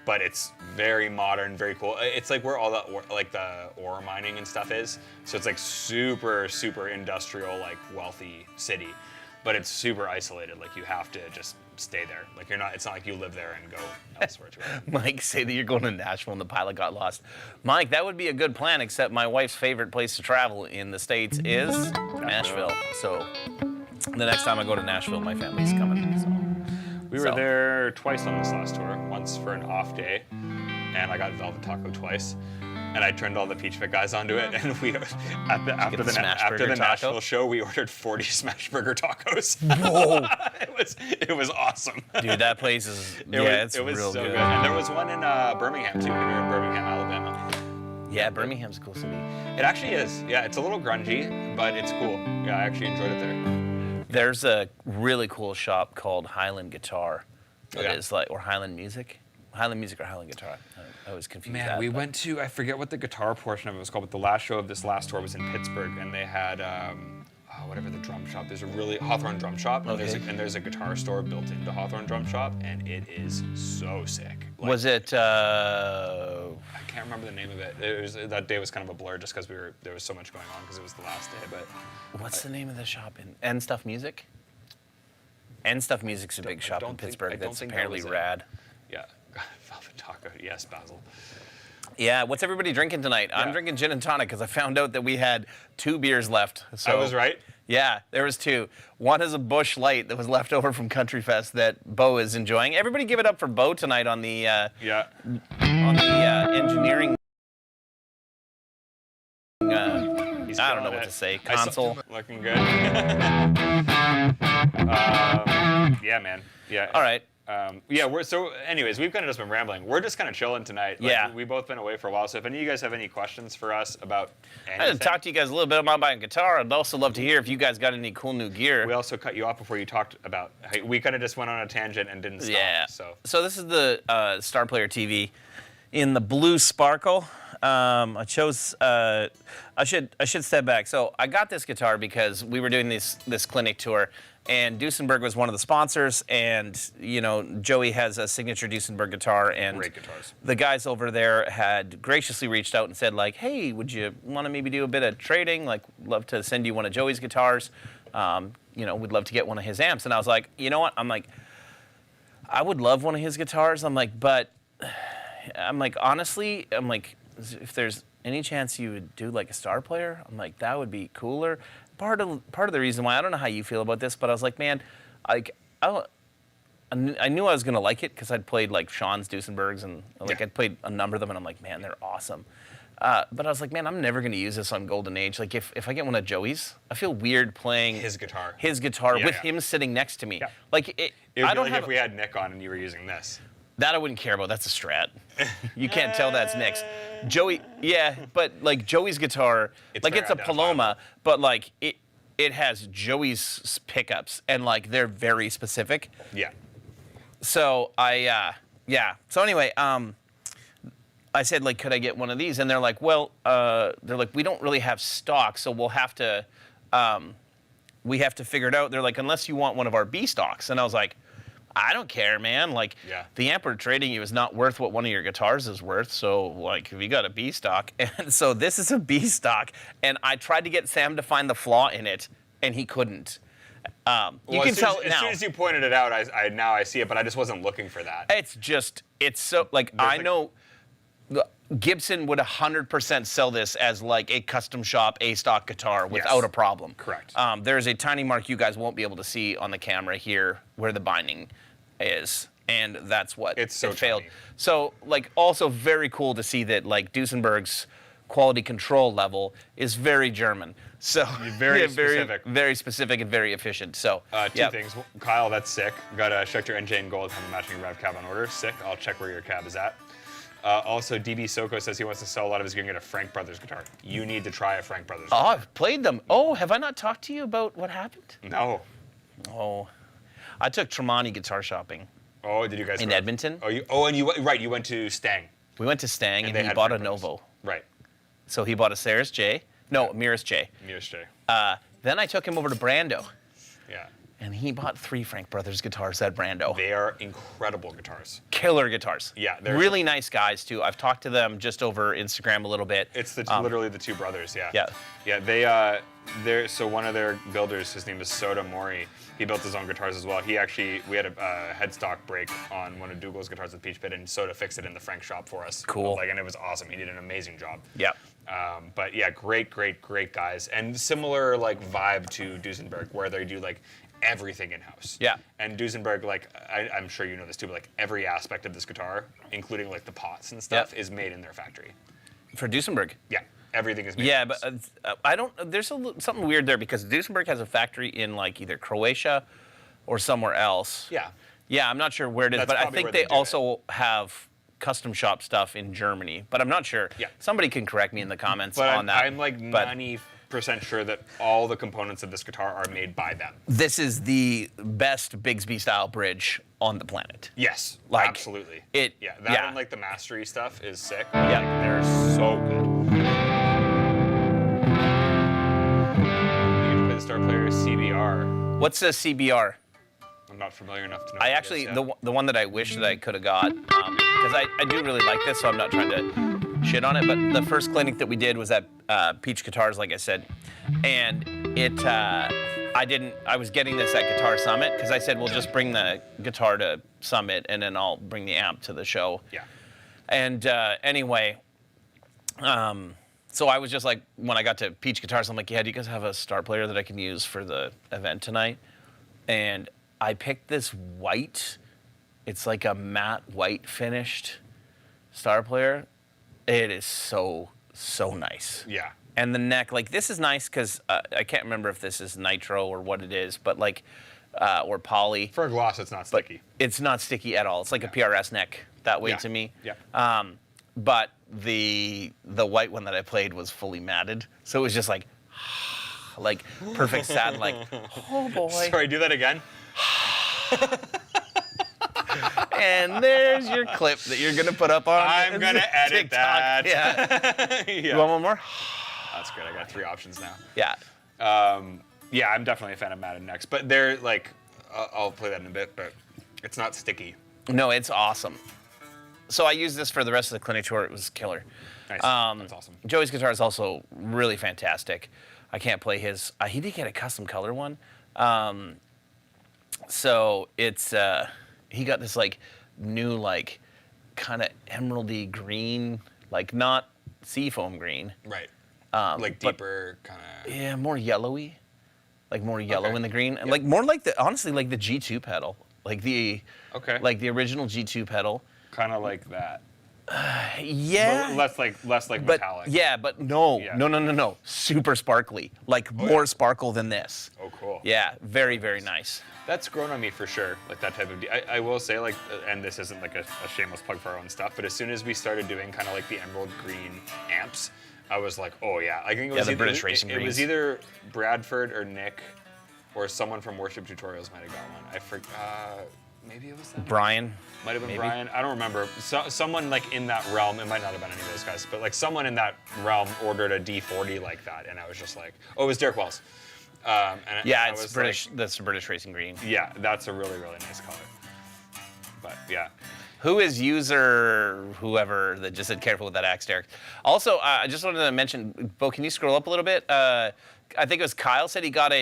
But it's very modern, very cool. It's like where all the like the ore mining and stuff is. So it's like super, super industrial, like wealthy city. But it's super isolated. Like you have to just stay there. Like you're not. It's not like you live there and go elsewhere to it. Mike, say that you're going to Nashville and the pilot got lost. Mike, that would be a good plan, except my wife's favorite place to travel in the States is Nashville. So the next time I go to Nashville, my family's coming. So. We were there twice on this last tour. Once for an off day, and I got Velvet Taco twice. And I turned all the Peach Pit guys onto it, and we after the smash burger taco? Nashville show, we ordered 40 smash burger tacos. Whoa. it was awesome. Dude, that place is, it's it was real so good. And there was one in Birmingham too. We were in Birmingham, Alabama. Yeah, Birmingham's a cool city. It actually is. Yeah, it's a little grungy, but it's cool. Yeah, I actually enjoyed it there. There's a really cool shop called Highland Guitar. It yeah. is like, or Highland Music. Highland Music or Highland Guitar. I was confused. Man, we went to, I forget what the guitar portion of it was called, but the last show of this last tour was in Pittsburgh, and they had, whatever the drum shop, there's a really, Hawthorne Drum Shop, and, Okay. there's a guitar store built into Hawthorne Drum Shop, and it is so sick. Like, Was it, I can't remember the name of it. That day was kind of a blur just because there was so much going on because it was the last day, but what's the name of the shop in N Stuff Music? N Stuff Music's a big shop in don't think- I Pittsburgh don't that's think that apparently was it. rad. yeah. Velvet Taco, yes, Basil. Yeah, what's everybody drinking tonight? I'm Yeah. drinking gin and tonic because I found out that we had 2 beers left. So I was right. Yeah, there was 2. One is a Busch Light that was left over from Country Fest that Bo is enjoying. Everybody give it up for Bo tonight on the Yeah. engineering. He's I don't know killing what it. to say. I saw- Console. Looking good. Yeah, man. Yeah. All right. Anyways, we've kind of just been rambling. We're just kind of chilling tonight. Like, Yeah. We've both been away for a while, so if any of you guys have any questions for us about anything. I'd talk to you guys a little bit about buying guitar. I'd also love to hear if you guys got any cool new gear. We also cut you off before you talked about. We kind of just went on a tangent and didn't stop. Yeah. So this is the Star Player TV in the blue sparkle. I chose. I should step back. So I got this guitar because we were doing this clinic tour, and Duesenberg was one of the sponsors. And you know, Joey has a signature Duesenberg guitar, and Great guitars. the guys over there had graciously reached out and said like, "Hey, would you want to maybe do a bit of trading? Like, love to send you one of Joey's guitars. We'd love to get one of his amps." And I was like, you know what? I'm like, I would love one of his guitars. Honestly, if there's any chance you would do like a Star Player, I'm like, that would be cooler. Part of the reason why, I don't know how you feel about this, but I was like, man, I knew I was gonna like it because I'd played like Sean's Duesenbergs and like Yeah. I'd played a number of them, and I'm like, man, they're awesome. But I was like, man, I'm never gonna use this on Golden Age. Like if I get one of Joey's, I feel weird playing His guitar. His guitar Yeah, with yeah. him sitting next to me. Yeah. Like It would I be don't like have if we had Nick on and you were using this. that. I wouldn't care about. That's a Strat. You can't tell that's Nick's. Joey, yeah, but like Joey's guitar, It's like very it's a Paloma, but like it has Joey's pickups and like they're very specific. Yeah. So So anyway, I said like, could I get one of these? And they're like, well, they're like, we don't really have stock, so we'll have to, we have to figure it out. They're like, unless you want one of our B stocks. And I was like, I don't care, man. Like, the amp we're trading you is not worth what one of your guitars is worth. So like, we got a B stock, and so this is a B stock. And I tried to get Sam to find the flaw in it, and he couldn't. You can tell as now. soon as you pointed it out, I now I see it, but I just wasn't looking for that. It's so like I know Gibson would 100% sell this as like a custom shop A stock guitar without a problem. Correct. There's a tiny mark you guys won't be able to see on the camera here where the binding is, and that's what It's so it failed. tiny. So like also very cool to see that like Duesenberg's quality control level is very German. So Very specific. very specific and very efficient. So Two things. Kyle, that's sick. Got a Schecter NJ in gold, have a matching rev cab on order. Sick. I'll check where your cab is at. Also, DB Soko says he wants to sell a lot of his gear and get a Frank Brothers guitar. You need to try a Frank Brothers Oh, guitar. I've played them. Oh, have I not talked to you about what happened? No. Oh, I took Tremonti guitar shopping Oh, did you guys in go- Edmonton. You went to Stang. We went to Stang and they he had bought a Frank Brothers. Novo. Right. So he bought a Ceres J. No, Mirrors J. Nearest J. Then I took him over to Brando Yeah. and he bought 3 Frank Brothers guitars at Brando. They are incredible guitars. Killer guitars. Yeah, they're- really nice guys too. I've talked to them just over Instagram a little bit. It's literally the two brothers, yeah. Yeah. Yeah, so one of their builders, his name is Soda Mori. He built his own guitars as well. We had a headstock break on one of Dougal's guitars with Peach Pit, and Soda fixed it in the Frank shop for us. Cool. And it was awesome. He did an amazing job. Yeah. But yeah, great guys, and similar like vibe to Duesenberg, where they do like everything in house. Yeah. And Duesenberg, like I'm sure you know this too, but like every aspect of this guitar, including like the pots and stuff, is made in their factory. For Duesenberg. Yeah. Everything is made. Yeah, in house. but I don't. There's something weird there because Duesenberg has a factory in like either Croatia or somewhere else. Yeah. Yeah, I'm not sure where it is, That's but I probably think where they they do it. also have custom shop stuff in Germany, but I'm not sure. Yeah. Somebody can correct me in the comments But on that. I'm like but 90% sure that all the components of this guitar are made by them. this is the best Bigsby style bridge on the planet. Yes, Like, absolutely. it- Yeah, yeah. and like the mastery stuff is sick. Yeah. Like, they're so good. You can play the Star Player CBR. What's a CBR? I'm not familiar enough to know. I what it actually, is, the one that I wish that I could have got, because I do really like this, so I'm not trying to shit on it, but the first clinic that we did was at Peach Guitars, like I said, and I was getting this at Guitar Summit, because I said, well, just bring the guitar to Summit, and then I'll bring the amp to the show. Yeah. And anyway, so I was just like, when I got to Peach Guitars, I'm like, yeah, do you guys have a Star Player that I can use for the event tonight? And I picked this white, it's like a matte white finished Star Player. It is so nice. Yeah. And the neck, like this is nice because I can't remember if this is nitro or what it is, but like, or poly. For a gloss, it's not But sticky. it's not sticky at all. It's like a PRS neck that way Yeah. to me. Yeah. But the white one that I played was fully matted, so it was just like perfect satin. Like, oh boy. Sorry, do that again. And there's your clip that you're gonna put up on. I'm gonna edit TikTok. that. Yeah. Yeah. You want one more? That's good. I got 3 options now. Yeah. Yeah, I'm definitely a fan of matted necks, but they're like, I'll play that in a bit, but it's not sticky. No, it's awesome. So I used this for the rest of the clinic tour. It was killer. Nice. That's awesome. Joey's guitar is also really fantastic. I can't play his. He did get a custom color one. So it's he got this like new like kind of emeraldy green, like not seafoam green. Right. but- Like deeper kind of. Yeah, more yellowy, like more yellow Okay. in the green, and Yep. like more like the honestly like the G2 pedal, like the Okay. like the original G2 pedal. Kind of like that. Yeah. But less like But metallic. yeah, but no, Yeah. no. Super sparkly, like more sparkle than this. Oh, cool. Yeah, very, very nice. That's grown on me for sure. Like that type of. I will say like, and this isn't like a shameless plug for our own stuff, but as soon as we started doing kind of like the emerald green amps, I was like, oh yeah. I think it was the either, British Racing it was Greens. either Bradford or Nick, or someone from Worship Tutorials might have got one. I forgot. Maybe it was them. Brian. Might have been maybe. Brian. I don't remember. Someone like in that realm. It might not have been any of those guys, but like someone in that realm ordered a D40 like that, and I was just like, oh, it was Derek Wells. And Yeah, I it's was British. That's the British Racing Green. Like, yeah, that's a really nice color. But yeah. Who is user whoever that just said careful with that axe, Derek? Also, I just wanted to mention, Bo, can you scroll up a little bit? I think it was Kyle said he got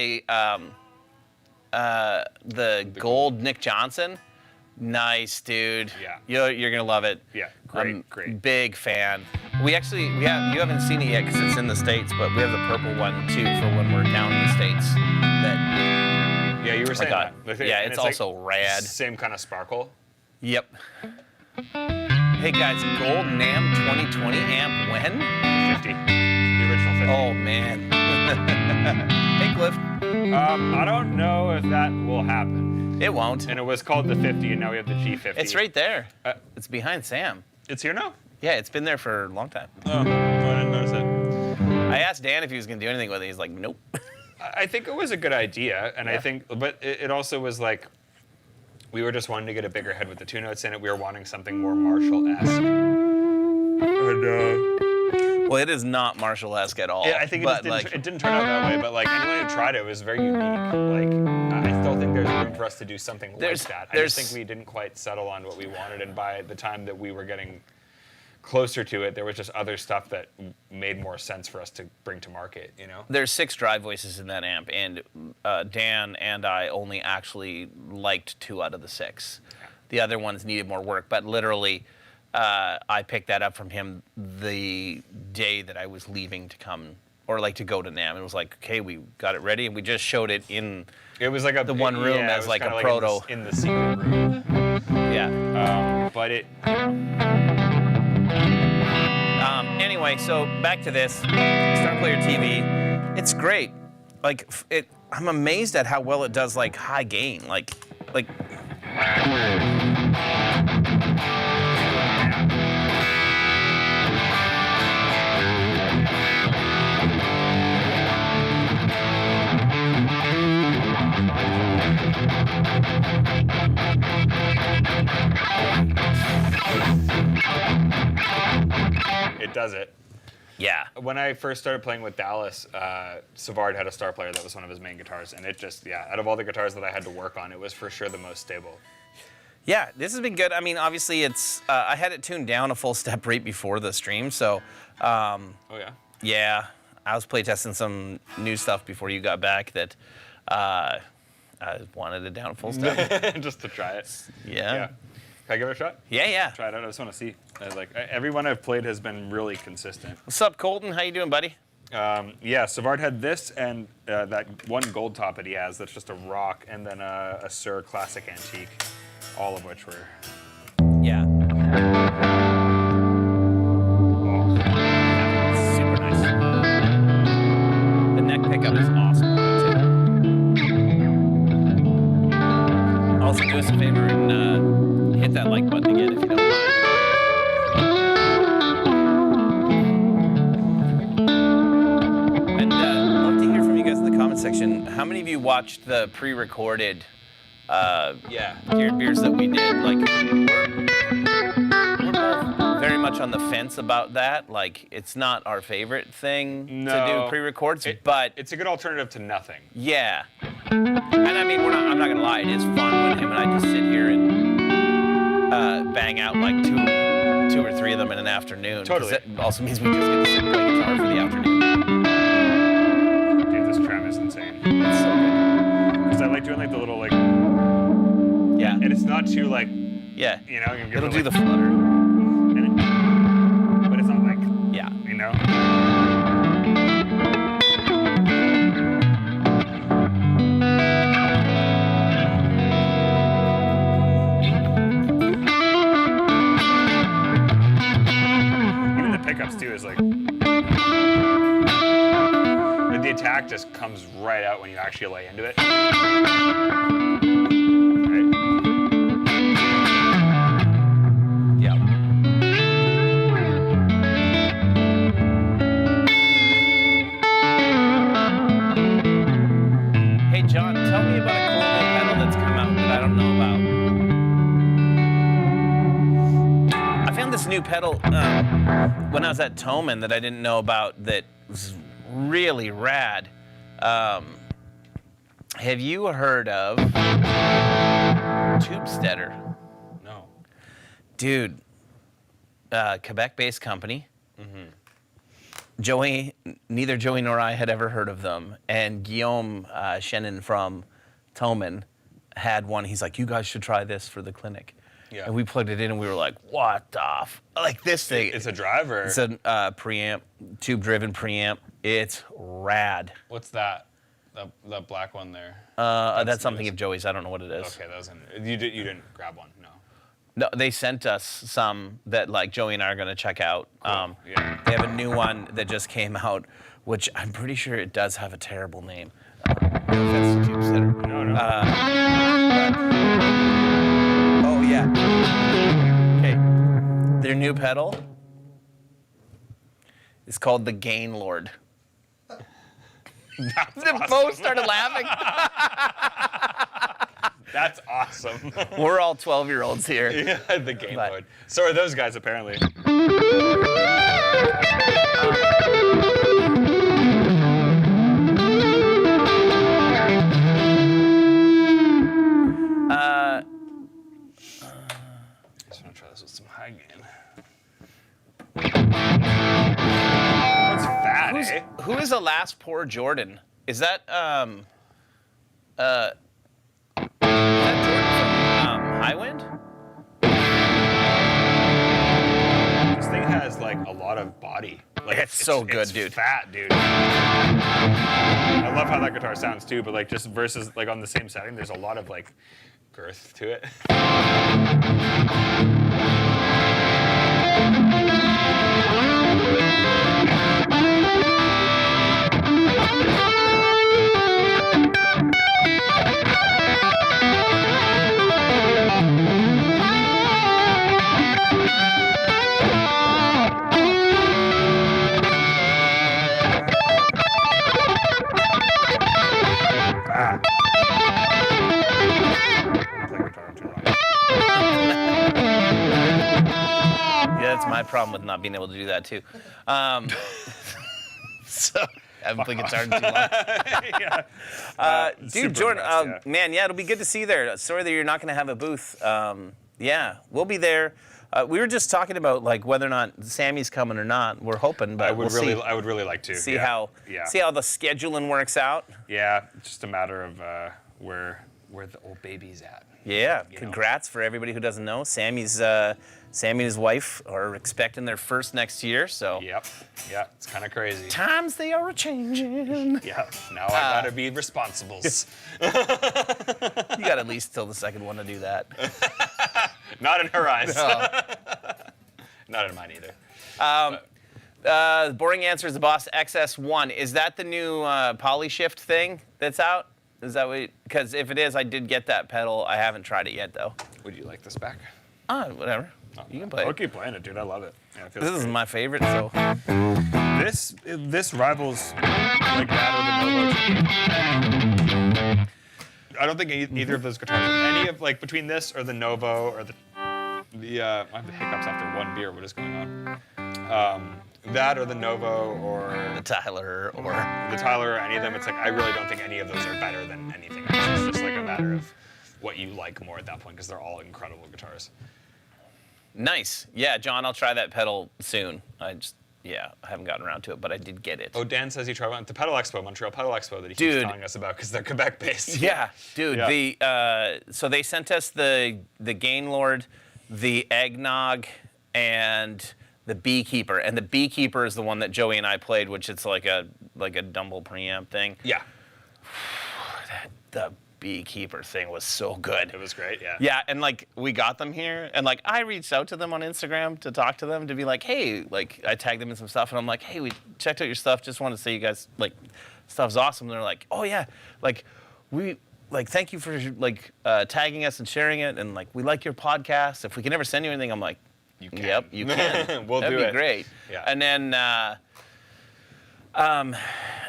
the gold Nick Johnson. Nice, dude. Yeah. You're gonna love it. Yeah, great. Big fan. You haven't seen it yet because it's in the States, but we have the purple one too for when we're down in the States. That Yeah, you were saying got. that. Yeah, And it's like also rad. Same kind of sparkle. Yep. Hey guys, gold NAM 2020 amp when? 50. The original 50. Oh man. Hey Cliff. I don't know if that will happen. It won't. And it was called the 50, and now we have the G50. It's right there. Uh, It's behind Sam. It's here now? Yeah, it's been there for a long time. Oh, I didn't notice it. I asked Dan if he was gonna do anything with it. He's like, nope. I think it was a good idea, and I Yeah. think, but it also was like, we were just wanting to get a bigger head with the two notes in it. We were wanting something more Marshall-esque. And Well, it is not Marshall-esque at all. yeah, I think it, but just didn't, like, it didn't turn out that way, but like anyone who tried it was very unique. Like, I still think there's room for us to do something like There's- that. I there's- just think we didn't quite settle on what we wanted, and by the time that we were getting closer to it, there was just other stuff that made more sense for us to bring to market, you know? there's 6 drive voices in that amp, and Dan and I only actually liked 2 out of the 6. The other ones needed more work, but literally, I picked that up from him the day that I was leaving to come, or like to go to NAMM. It was like, okay, we got it ready, and we just showed it in, It was like The one room yeah, it as was like a kinda proto. in the secret room. yeah. But it, Anyway, so back to this Star Player TV. It's great. Like I'm amazed at how well it does like high gain. Like. it does it. Yeah. When I first started playing with Dallas, Savard had a Star Player that was one of his main guitars, and it just, yeah, out of all the guitars that I had to work on, it was for sure the most stable. Yeah, this has been good. I mean, obviously, it's I had it tuned down a full step right before the stream, so Oh yeah? yeah, I was playtesting some new stuff before you got back that I wanted it down a full step. Just to try it. Yeah. Can I give it a shot? Yeah. Try it out. I just want to see. Everyone I've played has been really consistent. What's up, Colton? How you doing, buddy? Yeah, Savard had this and that one gold top that he has that's just a rock, and then a Sir Classic Antique, all of which were. Yeah. Oh. Super nice. The neck pickup is awesome. Too. Also, do us a favor and hit that like button again if you don't mind. And love to hear from you guys in the comment section. How many of you watched the pre-recorded Yeah. Geared Beers that we did? Like, we're both very much on the fence about that. Like, it's not our favorite thing to No. do pre-records, but It's a good alternative to nothing. yeah. And I mean, I'm not gonna lie, it is fun when him and I just sit here and bang out like two or three of them in an afternoon. 'Cause Totally. That also means we just get to sit and play guitar for the afternoon. Dude, this tram is insane. It's so good. Because I like doing like the little like, Yeah. and it's not too like, Yeah. you know, you It'll do like, the flutter. and but it's not like, Yeah. you know. pickups too is like the attack just comes right out when you actually lay into it. Right? Yeah. Hey, John, tell me about a cool new pedal that's come out that I don't know about. I found this new pedal when I was at Thomann that I didn't know about that was really rad. Have you heard of Tubesteader? No. Dude, Quebec-based company. Neither Joey nor I had ever heard of them. And Guillaume Chenin from Thomann had one. He's like, you guys should try this for the clinic. Yeah. And we plugged it in and we were like, what the like this thing. It's a driver. It's a preamp, tube-driven preamp. It's rad. What's that? The black one there. That's something news. of Joey's. I don't know what it is. Okay, that was you didn't grab one, no. No, they sent us some that like Joey and I are gonna check out. Cool. Yeah. They have a new one that just came out, which I'm pretty sure it does have a terrible name. No offense to Tubesteader. No. Oh yeah. Okay. Their new pedal is called the Gain Lord. Both started laughing. That's awesome. We're all 12-year-olds here. Yeah, the Game But- Lord. So are those guys apparently. Just want to try this with some high gain. That's fat, eh? Who is the last poor Jordan? Is that Jordan from Highwind? This thing has like a lot of body. Like It's so good, dude. Fat, dude. I love how that guitar sounds too, but like just versus like on the same setting, there's a lot of like girth to it. Play guitar too long. Yeah, that's my problem with not being able to do that too. So I haven't played guitar in too long. Yeah. Dude, Super Jordan, impressed, yeah. man, yeah, it'll be good to see you there. Sorry that you're not going to have a booth. Yeah, we'll be there. We were just talking about like whether or not Sammy's coming or not. We're hoping, but I would we'll I would really like to see yeah. how Yeah. see how the scheduling works out. Yeah, it's just a matter of where the old baby's at. Yeah, You know. congrats for everybody who doesn't know. Sammy and his wife are expecting their first next year, so Yep. Yeah, it's kind of crazy. times they are a-changing. Yeah. Now I gotta be responsible. You got at least till the second one to do that. Not in her eyes. No. Not in mine either. The boring answer is the Boss XS1. Is that the new Polyshift thing that's out? Is that what? Because if it is, I did get that pedal. I haven't tried it yet, though. Would you like this back? Whatever. You can play I'll it. keep playing it, dude. I love it. Yeah, it feels This is great. my favorite, so. This rivals like that or the Novo. I don't think either of those guitars, any of like between this or the Novo or the I have the hiccups after one beer. What is going on? That or the Novo or The Tyler or. the Tyler or any of them. It's like I really don't think any of those are better than anything else. It's just like a matter of what you like more at that point because they're all incredible guitars. Nice. Yeah, John, I'll try that pedal soon. I haven't gotten around to it, but I did get it. Oh, Dan says he tried one at the Pedal Expo, Montreal Pedal Expo that he Dude. keeps telling us about because they're Quebec based. Yeah, dude. Yeah. So they sent us the Gainlord, the Eggnog, and the Beekeeper. And the Beekeeper is the one that Joey and I played, which it's like a Dumble preamp thing. Yeah. The Beekeeper thing was so good. It was great. Yeah. Yeah, and like we got them here, and like I reached out to them on Instagram to talk to them to be like, hey, like I tagged them in some stuff, and I'm like, hey, we checked out your stuff. Just want to say you guys like stuff's awesome. And they're like, oh yeah, like we like thank you for like tagging us and sharing it, and like we like your podcast. If we can ever send you anything, I'm like, You can. yep, you can. We'll That'd do be it. great. Yeah.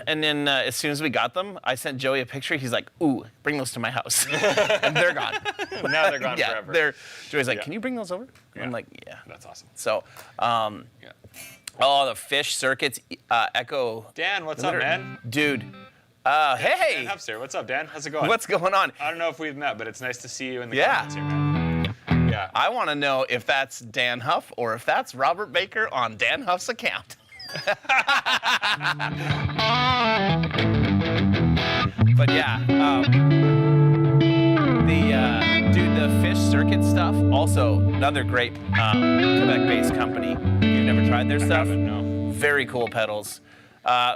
And then as soon as we got them, I sent Joey a picture. He's like, ooh, bring those to my house. And they're gone. Now they're gone Yeah, forever. Joey's like, Yeah. can you bring those over? Yeah. I'm like, yeah. That's awesome. So, Yeah. oh, the fish circuits, Echo. Dan, what's up, man? Dude, Dan hey, Huff's here. What's up, Dan? How's it going? what's going on? I don't know if we've met, but it's nice to see you in the Yeah. comments here, man. Yeah. I want to know if that's Dan Huff or if that's Robert Baker on Dan Huff's account. But yeah, the fish circuit stuff, also another great Quebec-based company. You've never tried their stuff? haven't, no. Very cool pedals.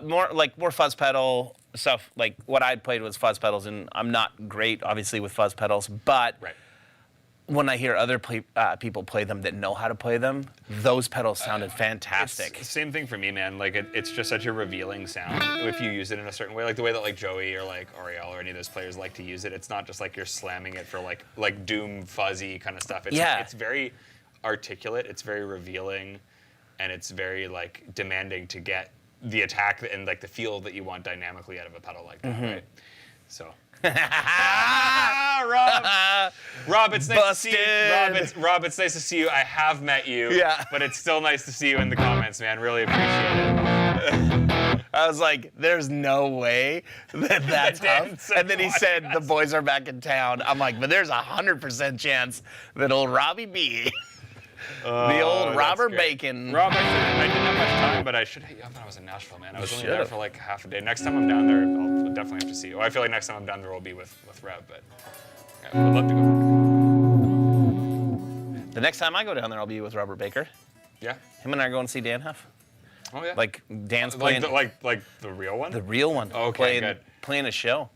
More fuzz pedal stuff. Like what I'd played was fuzz pedals, and I'm not great, obviously, with fuzz pedals. But Right. when I hear other people play them that know how to play them, those pedals sounded fantastic. It's the same thing for me, man. Like it's just such a revealing sound if you use it in a certain way, like the way that like Joey or like Oriel or any of those players like to use it. It's not just like you're slamming it for like doom fuzzy kind of stuff. It's, Yeah. It's very articulate. It's very revealing, and it's very like demanding to get the attack and like the feel that you want dynamically out of a pedal like that, right? So. Rob, it's nice to see you. Rob, it's nice to see you. I have met you. Yeah. But it's still nice to see you in the comments, man. Really appreciate it. I was like, there's no way that that's Dan Huff. said And then he said, the podcast. boys are back in town. I'm like, but there's 100% chance that old Robbie B, the old that's Robert great. Bacon. Rob, I didn't have much time, but I should have. When I was in Nashville, man. I was only there should've. for like half a day. Next time I'm down there, I'll definitely have to see you. Well, I feel like next time I'm down there, will be with Rev, but yeah, would love to go. The next time I go down there, I'll be with Robert Baker. Yeah. Him and I are going to see Dan Huff. Oh yeah. Like, Dan's like playing like the real one. the real one. Okay, good. Playing a show.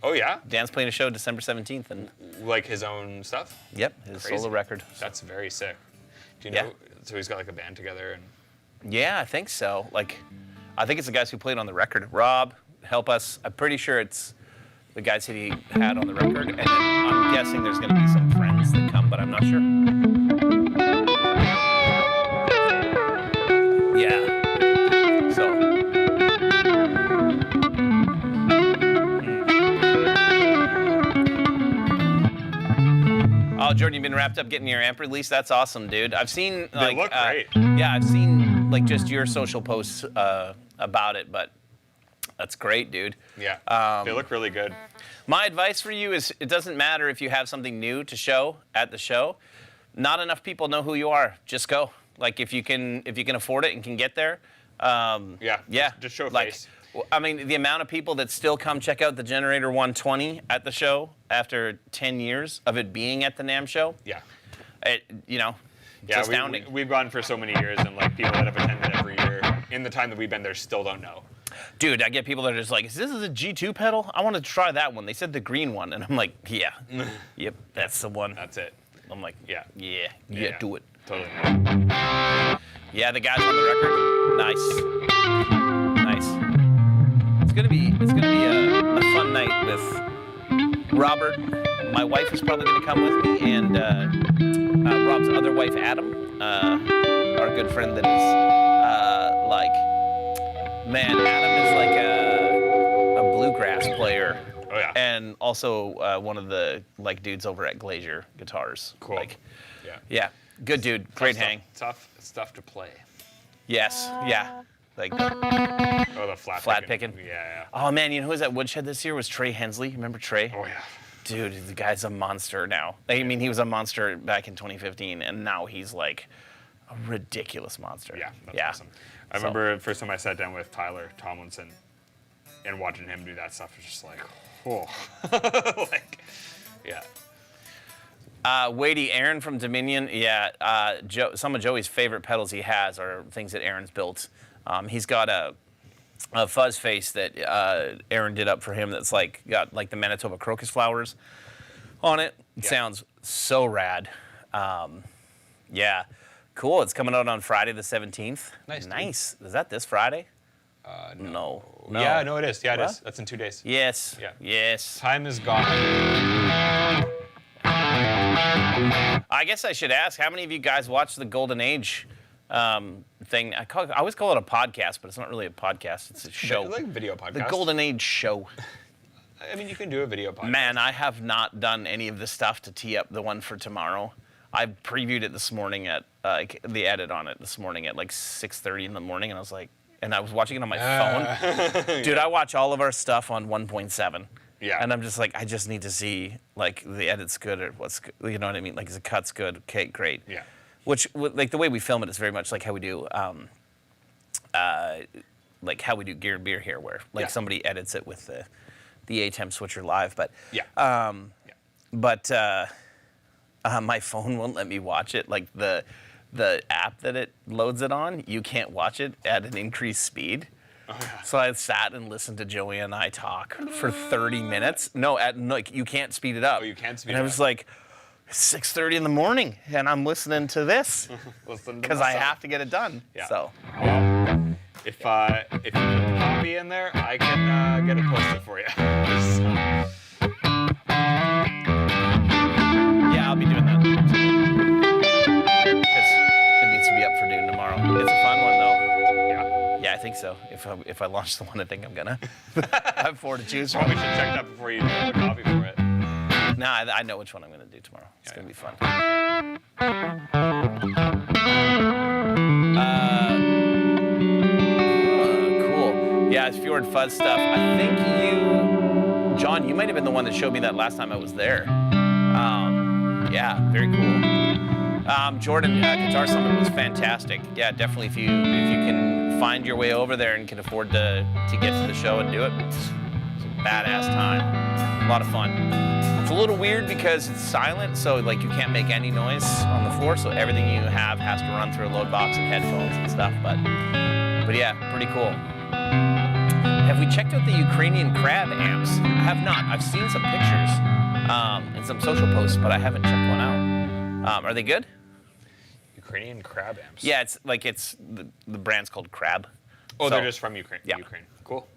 Oh yeah. Dan's playing a show December 17th. And Like his own stuff. yep, his Crazy. solo record. That's very sick. Do you Yeah. know? So he's got like a band together and. Yeah, I think so. Like, I think it's the guys who played on the record. Rob, help us. I'm pretty sure it's the guys that he had on the record. And then I'm guessing there's going to be some friends that come, but I'm not sure. Yeah. So. Oh, Jordan, you've been wrapped up getting your amp release. That's awesome, dude. I've seen like look great. Yeah, I've seen like just your social posts about it, but that's great, dude. Yeah. They look really good. My advice for you is it doesn't matter if you have something new to show at the show. Not enough people know who you are. Just go. Like if you can afford it and can get there. Yeah. Yeah. Just show a like, face. I mean, the amount of people that still come check out the Generator 120 at the show after 10 years of it being at the NAMM show, Yeah. it's Yeah, astounding. we've gone for so many years, and like people that have attended every year in the time that we've been there still don't know. Dude, I get people that are just like, is this a G2 pedal? I want to try that one. They said the green one. And I'm like, yeah. Yep, that's the one. That's it. I'm like, Yeah. yeah, do it. Totally. Yeah, the guys on the record, nice. It's gonna be a fun night with Robert. My wife is probably gonna come with me, and Rob's other wife, Adam, our good friend that is Adam is like a bluegrass player. Oh yeah. And also one of the like dudes over at Glacier Guitars. Cool. Like, Yeah. yeah, good dude, great Tough hang. Tough stuff to play. Yes, yeah. Like, Oh, the flat picking. Yeah. oh man, you know who was at Woodshed this year? Was Trey Hensley. Remember Trey? Oh yeah. Dude, the guy's a monster now. I mean, he was a monster back in 2015, and now he's like a ridiculous monster. Yeah. That's awesome. I remember the first time I sat down with Tyler Tomlinson and watching him do that stuff was just like, oh, like, yeah. Wadey, Aaron from Dominion. Yeah, some of Joey's favorite pedals he has are things that Aaron's built. He's got a fuzz face that Aaron did up for him. That's like got like the Manitoba crocus flowers on it. It sounds so rad. Yeah, cool. It's coming out on Friday the 17th. Nice, dude. Nice. Is that this Friday? No. Yeah, no, it is. Yeah, it What? is. That's in 2 days. Yes. Yeah. Yes. Time is gone. I guess I should ask, how many of you guys watch the Golden Age thing? I always call it a podcast, but it's not really a podcast. It's a show. Like video podcast. The Golden Age show. I mean, you can do a video podcast. Man, I have not done any of the stuff to tee up the one for tomorrow. I previewed it this morning at the edit on it this morning at like 6:30 in the morning, and I was like, and I was watching it on my phone. Dude, I watch all of our stuff on 1.7. Yeah. And I'm just like, I just need to see like the edit's good or what's good, you know what I mean? Like, is the cut's good? Okay, great. Yeah. Which like the way we film it is very much like how we do like how we do Gear and Beer here, where like somebody edits it with the ATEM switcher live, but my phone won't let me watch it. Like the app that it loads it on, you can't watch it at an increased speed. Oh, yeah. So I sat and listened to Joey and I talk for 30 minutes. No, like you can't speed it up. Oh, you can't speed and it I was up. like, it's 6:30 in the morning, and I'm listening to this Listen to because I myself. have to get it done. Yeah. So Well, if you put the copy in there, I can get it posted for you. yeah, I'll be doing that. Because it needs to be up for noon tomorrow. It's a fun one though. Yeah, I think so. If I launch the one, I think I'm gonna. I have 4 to choose Well, from. we should check that before you do the copy for it. No, I know which one I'm gonna do tomorrow. It's gonna be fun. Cool. Yeah, it's Fjord Fuzz stuff. I think John, you might have been the one that showed me that last time I was there. Yeah, very cool. Jordan, Guitar Summit was fantastic. Yeah, definitely. If you can find your way over there and can afford to get to the show and do it, it's a badass time. A lot of fun. It's a little weird because it's silent, so like you can't make any noise on the floor. So everything you have has to run through a load box and headphones and stuff. But yeah, pretty cool. Have we checked out the Ukrainian crab amps? I have not. I've seen some pictures and some social posts, but I haven't checked one out. Are they good? Ukrainian crab amps. Yeah, it's the brand's called Crab. Oh, So- they're just from Ukraine. Yeah. Ukraine. Cool.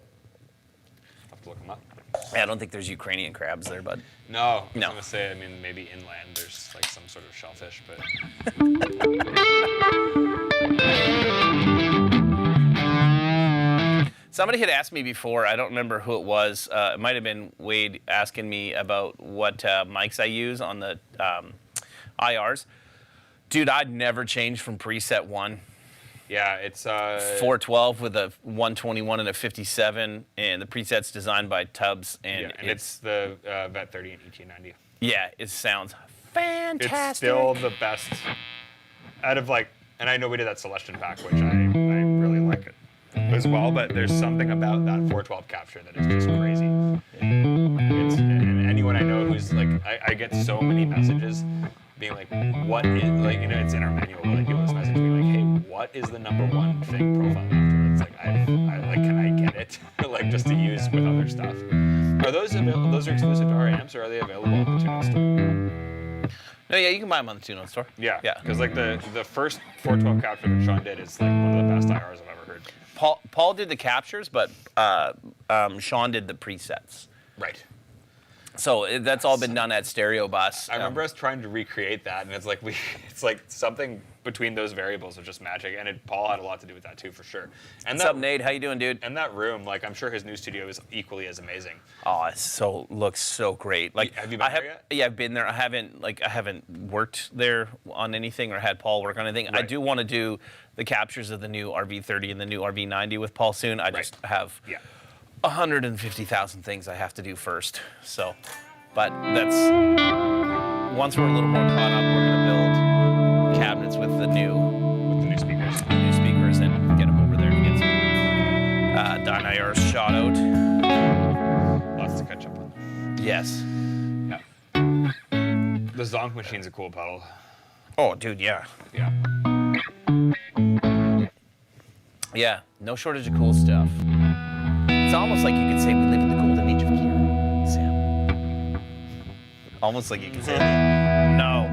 I'll have to look them up. Yeah, I don't think there's Ukrainian crabs there, but No, I was No. gonna say. I mean, maybe inland there's like some sort of shellfish, but somebody had asked me before. I don't remember who it was. It might have been Wade asking me about what mics I use on the IRs. Dude, I'd never change from preset 1. yeah, it's 412 with a 121 and a 57, and the preset's designed by Tubbs, and, yeah, and it's the Vet 30 and ET90. yeah, it sounds fantastic. It's still the best out of like, and I know we did that Celestion pack, which I really like it as well, but there's something about that 412 capture that is just crazy. And anyone I know who's like, I get so many messages being like, what is, like, you know, it's in our manual, but like, people this message being like, hey, what is the #1 thing profile after? It's like, I like, can I get it? Like, just to use with other stuff. Are those available? Those are exclusive to our amps, or are they available on the Tuno store? No, yeah, you can buy them on the Tuno store. Yeah, Yeah. because like the first 412 capture that Sean did is like one of the best IRs I've ever heard. Paul did the captures, but Sean did the presets. Right. So that's all been done at Stereo Bus. I remember us trying to recreate that, and it's like it's like something between those variables was just magic, and Paul had a lot to do with that too, for sure. And What's up, Nate? How you doing, dude? And that room, like I'm sure his new studio is equally as amazing. Oh, it looks so great. Like, Have you been there yet? Yeah, I've been there. I haven't worked there on anything or had Paul work on anything. I Right. do want to do the captures of the new RV30 and the new RV90 with Paul soon. I just have Yeah. 150,000 things I have to do first. So, but that's once we're a little more caught up, we're gonna build cabinets with the new With the new speakers. and get them over there to get some Dynairs shot out. Lots to catch up on. Yes. Yeah. The Zonk machine's a cool pedal. Oh, dude, yeah. Yeah. Yeah, no shortage of cool stuff. It's almost like you could say we live in the golden age of Kira, Sam. Almost like you could say that. No.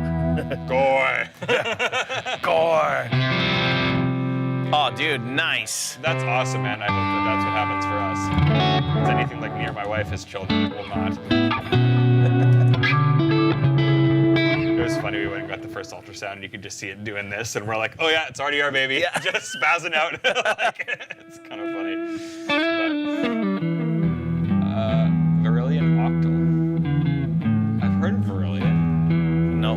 Gore. Gore. Oh, dude, nice. That's awesome, man. I hope that that's what happens for us. If it's anything like me or my wife, his children will not. It was funny. We went and got the first ultrasound, and you could just see it doing this, and we're like, "Oh yeah, it's already our baby." Yeah. Just spazzing out. Like, it's kind of funny. But, Virillion Octal. I've heard of Virillion. No.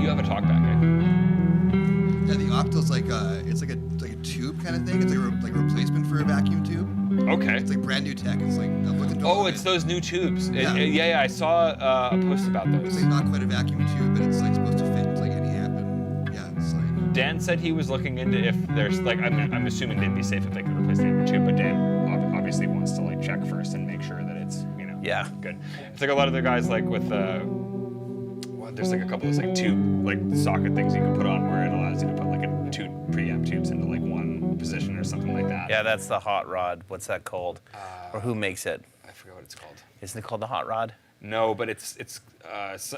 You have a talkback, eh? Yeah, the Octal's like it's like a tube kind of thing. It's like a replacement for a vacuum tube. Okay. It's like brand new tech. It's like Oh, it's those new tubes. Yeah. Yeah. I saw a post about It's those. like not quite a vacuum tube, but it's like supposed to fit into like any amp, and yeah, it's like Dan said he was looking into if there's like I'm assuming they'd be safe if they could replace the amp tube, but Dan obviously wants to like check first and make sure that it's Yeah. good. It's like a lot of the guys like with there's like a couple of like tube like socket things you can put on where it allows you to put like two preamp tubes into like one position or something like that. Yeah, that's the hot rod. What's that called? Or who makes it? I forget what it's called. Isn't it called the hot rod? No, but it's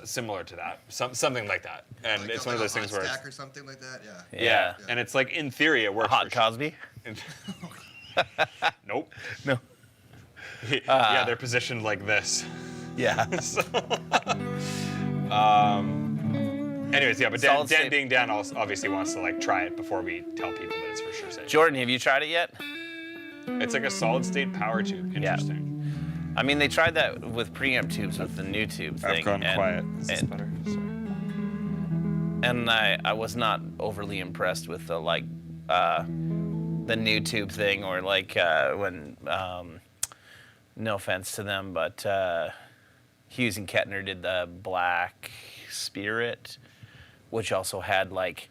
similar to that, something like that, and like it's a, one of like those a things hot where stack or something like that. Yeah. Yeah. and it's like in theory it works. Hot for sure. Cosby? Nope. No. Yeah, they're positioned like this. Yeah. Anyways, yeah, but Solid Dan state. being Dan obviously wants to like try it before we tell people that it's for sure safe. Jordan, have you tried it yet? It's like a solid state power tube. Interesting. I mean, they tried that with preamp tubes with the new tube thing. I've gone and- quiet. Is this and- better? Sorry. And I was not overly impressed with the the new tube thing, or like when no offense to them, but Hughes and Kettner did the Black Spirit, which also had like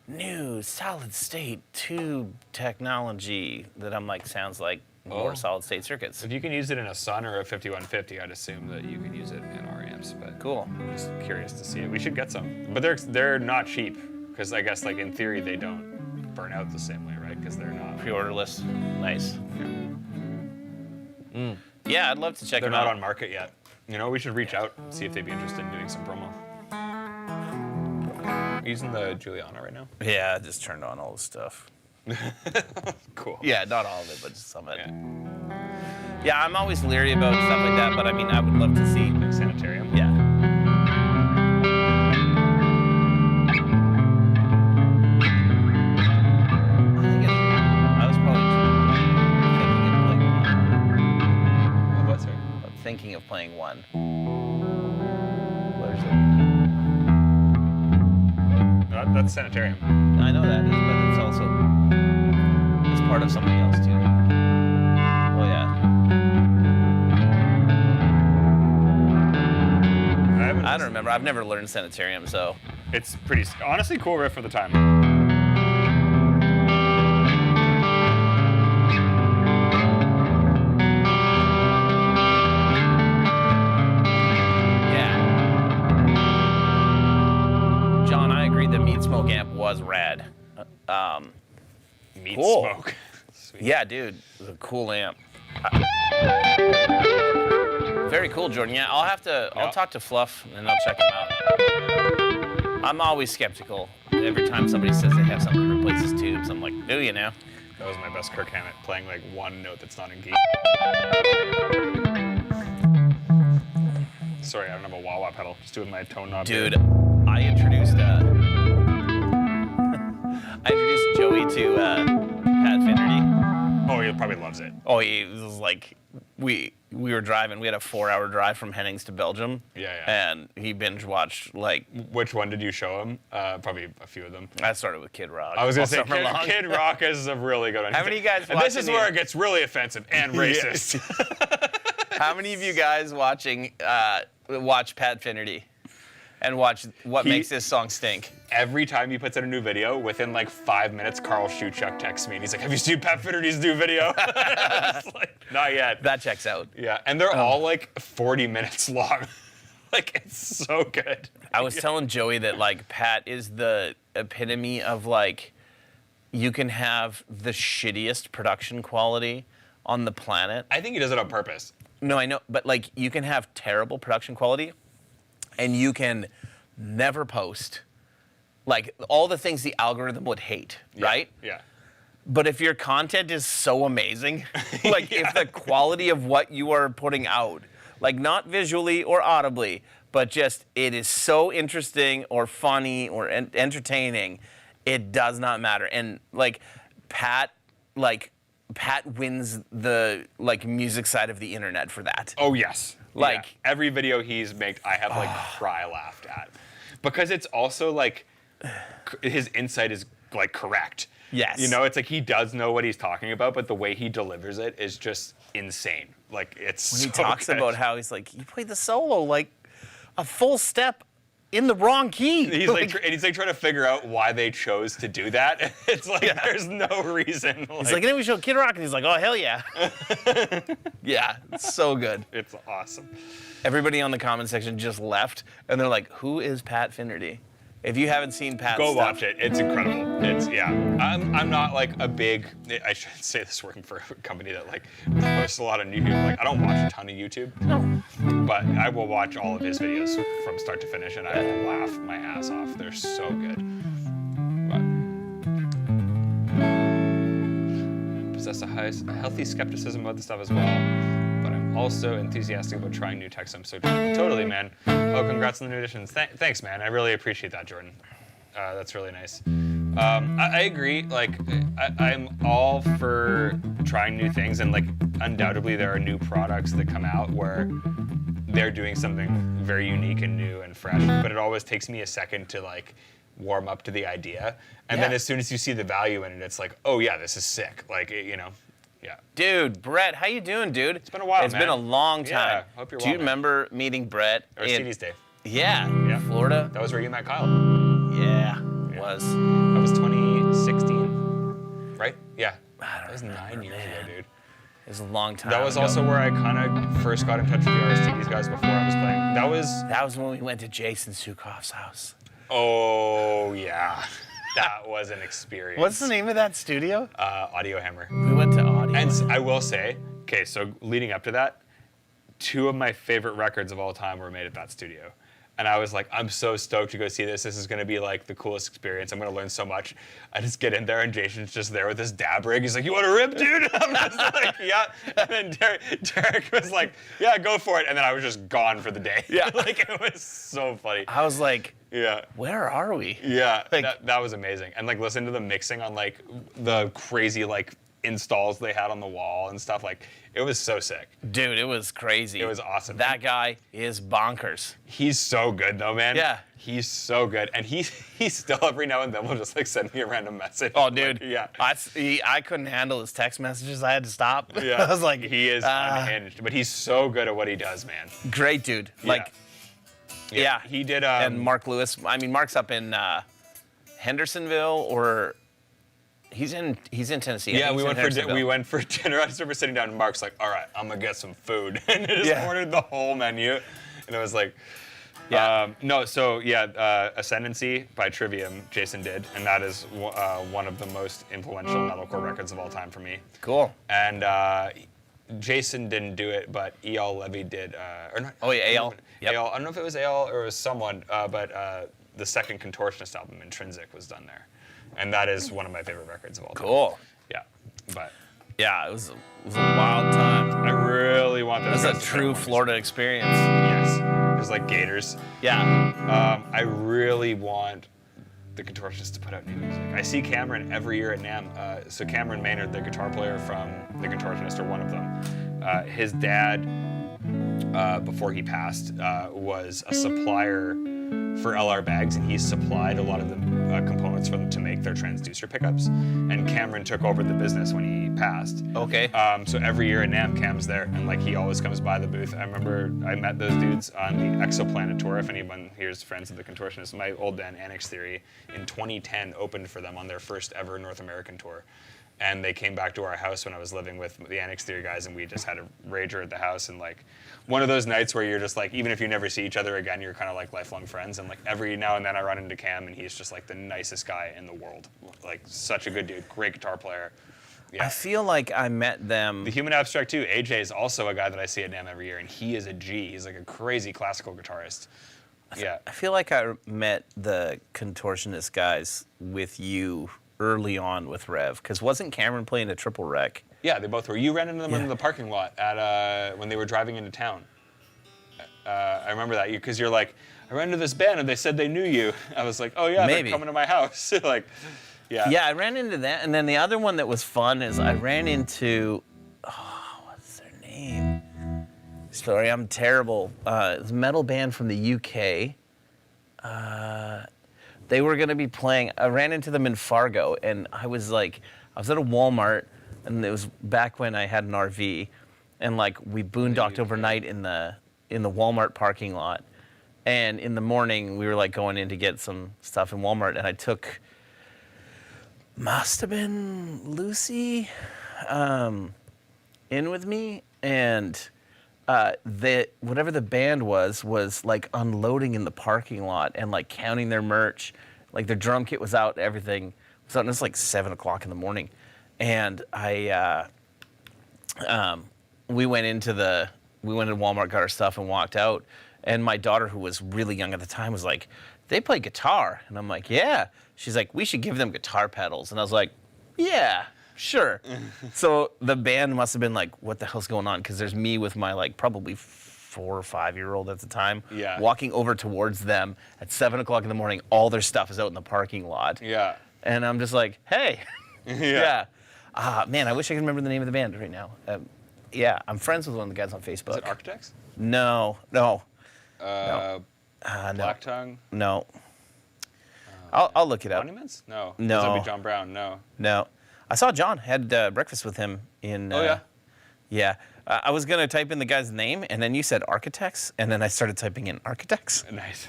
new solid state tube technology that I'm like sounds like more Oh. solid state circuits. If you can use it in a Sun or a 5150, I'd assume that you can use it in our amps. But Cool. I'm just curious to see it. We should get some, but they're not cheap because I guess like in theory they don't burn out the same way, right? Because they're not. Pre-orderless. Nice. Yeah, I'd love to check They're them not out. on market yet. You know, we should reach out and see if they'd be interested in doing some promo. You're using the Juliana right now? Yeah, I just turned on all the stuff. Cool. Yeah, not all of it, but just some of it. Yeah. Yeah, I'm always leery about stuff like that, but I mean, I would love to see. Like Sanitarium. Yeah. I was probably thinking of playing one. Where's it? That's Sanitarium. I know that is, but it's also it's part of something else too. Oh yeah. I don't remember. I've never learned Sanitarium, so. It's pretty, honestly, cool riff for the time. Yeah. John, I agree that Meat Smoke amp was rad. Meat Cool. Smoke. Sweet. Yeah, dude, it was a cool amp. Very cool, Jordan. Yeah, I'll Yeah. talk to Fluff and I'll check him out. I'm always skeptical. Every time somebody says they have something that replaces tubes, I'm like, do you know? That was my best Kirk Hammett, playing like one note that's not in key. Sorry, I don't have a wah-wah pedal. Just doing my tone knob. here. Dude, I introduced Joey to Pat Finnerty. Oh, he probably loves it. Oh, he was like, we were driving. We had a 4-hour drive from Hennings to Belgium. Yeah. And he binge watched like. Which one did you show him? Probably a few of them. I started with Kid Rock. I was all gonna say summer long. Kid Rock is a really good one. How many of you guys And this is watching where the- it gets really offensive and racist. How many of you guys watch Pat Finnerty and watch what makes this song stink? Every time he puts out a new video, within like 5 minutes, Carl Schuchuk texts me and he's like, "Have you seen Pat Finnerty's new video?" It's like, not yet. That checks out. Yeah, and they're all like 40 minutes long. Like, it's so good. I was telling Joey that like Pat is the epitome of like, you can have the shittiest production quality on the planet. I think he does it on purpose. No, I know, but like you can have terrible production quality and you can never post like all the things the algorithm would hate, right? Yeah. But if your content is so amazing, like if the quality of what you are putting out, like not visually or audibly, but just it is so interesting or funny or entertaining, it does not matter. And like Pat wins the like music side of the internet for that. Oh yes. Like- Yeah. Every video he's made, I have like cry laughed at, because it's also like his insight is like correct. Yes. You know, it's like he does know what he's talking about, but the way he delivers it is just insane. Like it's When he so talks good. about how he's like, you played the solo like a full step in the wrong key. He's like, and he's like trying to figure out why they chose to do that. It's like there's no reason. he's like, and then we showed Kid Rock, and he's like, oh hell yeah, yeah, it's so good. it's awesome. Everybody on the comment section just left, and they're like, who is Pat Finnerty? If you haven't seen Pat's Go stuff, watch it. It's incredible. It's I'm not like a big. I should say this working for a company that like posts a lot on YouTube. Like I don't watch a ton of YouTube. No. But I will watch all of his videos from start to finish, and I will laugh my ass off. They're so good. But possess a healthy skepticism about the stuff as well. But I'm also enthusiastic about trying new tech. So I'm so totally, man. Oh, congrats on the new additions. Thanks, man. I really appreciate that, Jordan. That's really nice. I agree. Like, I'm all for trying new things, and like, undoubtedly there are new products that come out where they're doing something very unique and new and fresh. But it always takes me a second to like warm up to the idea, and then as soon as you see the value in it, it's like, oh yeah, this is sick. Like, you know. Yeah. Dude, Brett, how you doing, dude? It's been a while, It's man. been a long time. Yeah, hope you're Do well, you man. remember meeting Brett Or in CD's Day. Yeah, Florida? That was where you met Kyle. Yeah, was. That was 2016, right? Yeah. That was 9 years ago, dude. It was a long time That was ago. also where I kind of first got in touch with the RSTDs guys before I was playing. That was when we went to Jason Sukoff's house. Oh, yeah. That was an experience. What's the name of that studio? Audio Hammer. We went to Audio. And I will say, okay, so leading up to that, 2 of my favorite records of all time were made at that studio. And I was like, I'm so stoked to go see this. This is going to be like the coolest experience. I'm going to learn so much. I just get in there and Jason's just there with his dab rig. He's like, you want to rip, dude? I'm just like, yeah. And then Derek was like, yeah, go for it. And then I was just gone for the day. Yeah. Like, it was so funny. I was like, Yeah. where are we? Yeah, Like- that was amazing. And like listen to the mixing on like the crazy like installs they had on the wall and stuff. Like it was so sick. Dude, it was crazy. It was awesome. That guy is bonkers. He's so good though, man. Yeah. He's so good. And he still every now and then will just like send me a random message. Oh, dude. Like, yeah. I couldn't handle his text messages. I had to stop. Yeah. I was like, he is unhinged, but he's so good at what he does, man. great dude. Like, yeah. He did and Mark Lewis. I mean, Mark's up in Hendersonville, or he's in Tennessee. I Yeah, think we he's in went for Hendersonville. dinner. I just remember sitting down and Mark's like, all right, I'm gonna get some food. And he just Yeah. ordered the whole menu. And it was like, Yeah. Ascendancy by Trivium, Jason did. And that is one of the most influential metalcore records of all time for me. Cool. And Jason didn't do it, but E.L. Levy did. Or not, Oh, yeah, E.L. Yep. E.L. I don't know if it was E.L. or it was someone, but the second Contortionist album, Intrinsic, was done there. And that is one of my favorite records of all time. Cool. Yeah, but Yeah, it was a wild time. I really want It those was a guys to true perform. Florida experience. Yes, there's like gators. Yeah. I really want the Contortionists to put out new music. I see Cameron every year at NAMM. So Cameron Maynard, the guitar player from the Contortionists, or one of them, his dad, before he passed, was a supplier for LR Bags, and he supplied a lot of the components for them to make their transducer pickups. And Cameron took over the business when he passed. Okay. So every year at NAMM, Cam's there, and like he always comes by the booth. I remember I met those dudes on the Exoplanet tour. If anyone here is friends of the Contortionists, my old band Annex Theory in 2010 opened for them on their first ever North American tour. and they came back to our house when I was living with the Annex Theory guys, and we just had a rager at the house, and like one of those nights where you're just like, even if you never see each other again, you're kind of like lifelong friends, and like every now and then I run into Cam, and he's just like the nicest guy in the world, like such a good dude, great guitar player. Yeah. I feel like I met them. The Human Abstract too. AJ is also a guy that I see at NAMM every year, and he is a G. He's like a crazy classical guitarist. Yeah. I feel like I met the Contortionist guys with you early on with Rev, because wasn't Cameron playing a triple rec? Yeah, they both were. You ran into them Yeah. in the parking lot at when they were driving into town. I remember that because you're like, I ran into this band and they said they knew you. I was like, oh yeah, Maybe. they're coming to my house. Like, yeah. Yeah, I ran into that, and then the other one that was fun is I ran into, what's their name? Sorry, I'm terrible. It's a metal band from the UK. They were going to be playing. I ran into them in Fargo, and I was at a Walmart, and it was back when I had an RV, and like we boondocked overnight in the Walmart parking lot, and in the morning we were like going in to get some stuff in Walmart, and I took, must have been Lucy, in with me, and whatever the band was like unloading in the parking lot and like counting their merch, like their drum kit was out, everything was out, and it's like 7 o'clock in the morning, and we went into Walmart, got our stuff, and walked out, and my daughter, who was really young at the time, was like, they play guitar, and I'm like, yeah. She's like, we should give them guitar pedals, and I was like, yeah, sure. So the band must have been like, what the hell's going on? Because there's me with my like probably 4 or 5-year-old at the time, Yeah. walking over towards them at 7 o'clock in the morning. All their stuff is out in the parking lot. Yeah. And I'm just like, hey. Yeah. Man, I wish I could remember the name of the band right now. Yeah, I'm friends with one of the guys on Facebook. Is it Architects? No. No. Black Tongue? No. I'll look it up. Monuments? No. No. That'd be John Brown. No. No. I saw John, had breakfast with him in. Oh, yeah? Yeah. I was going to type in the guy's name, and then you said Architects, and then I started typing in Architects. Nice.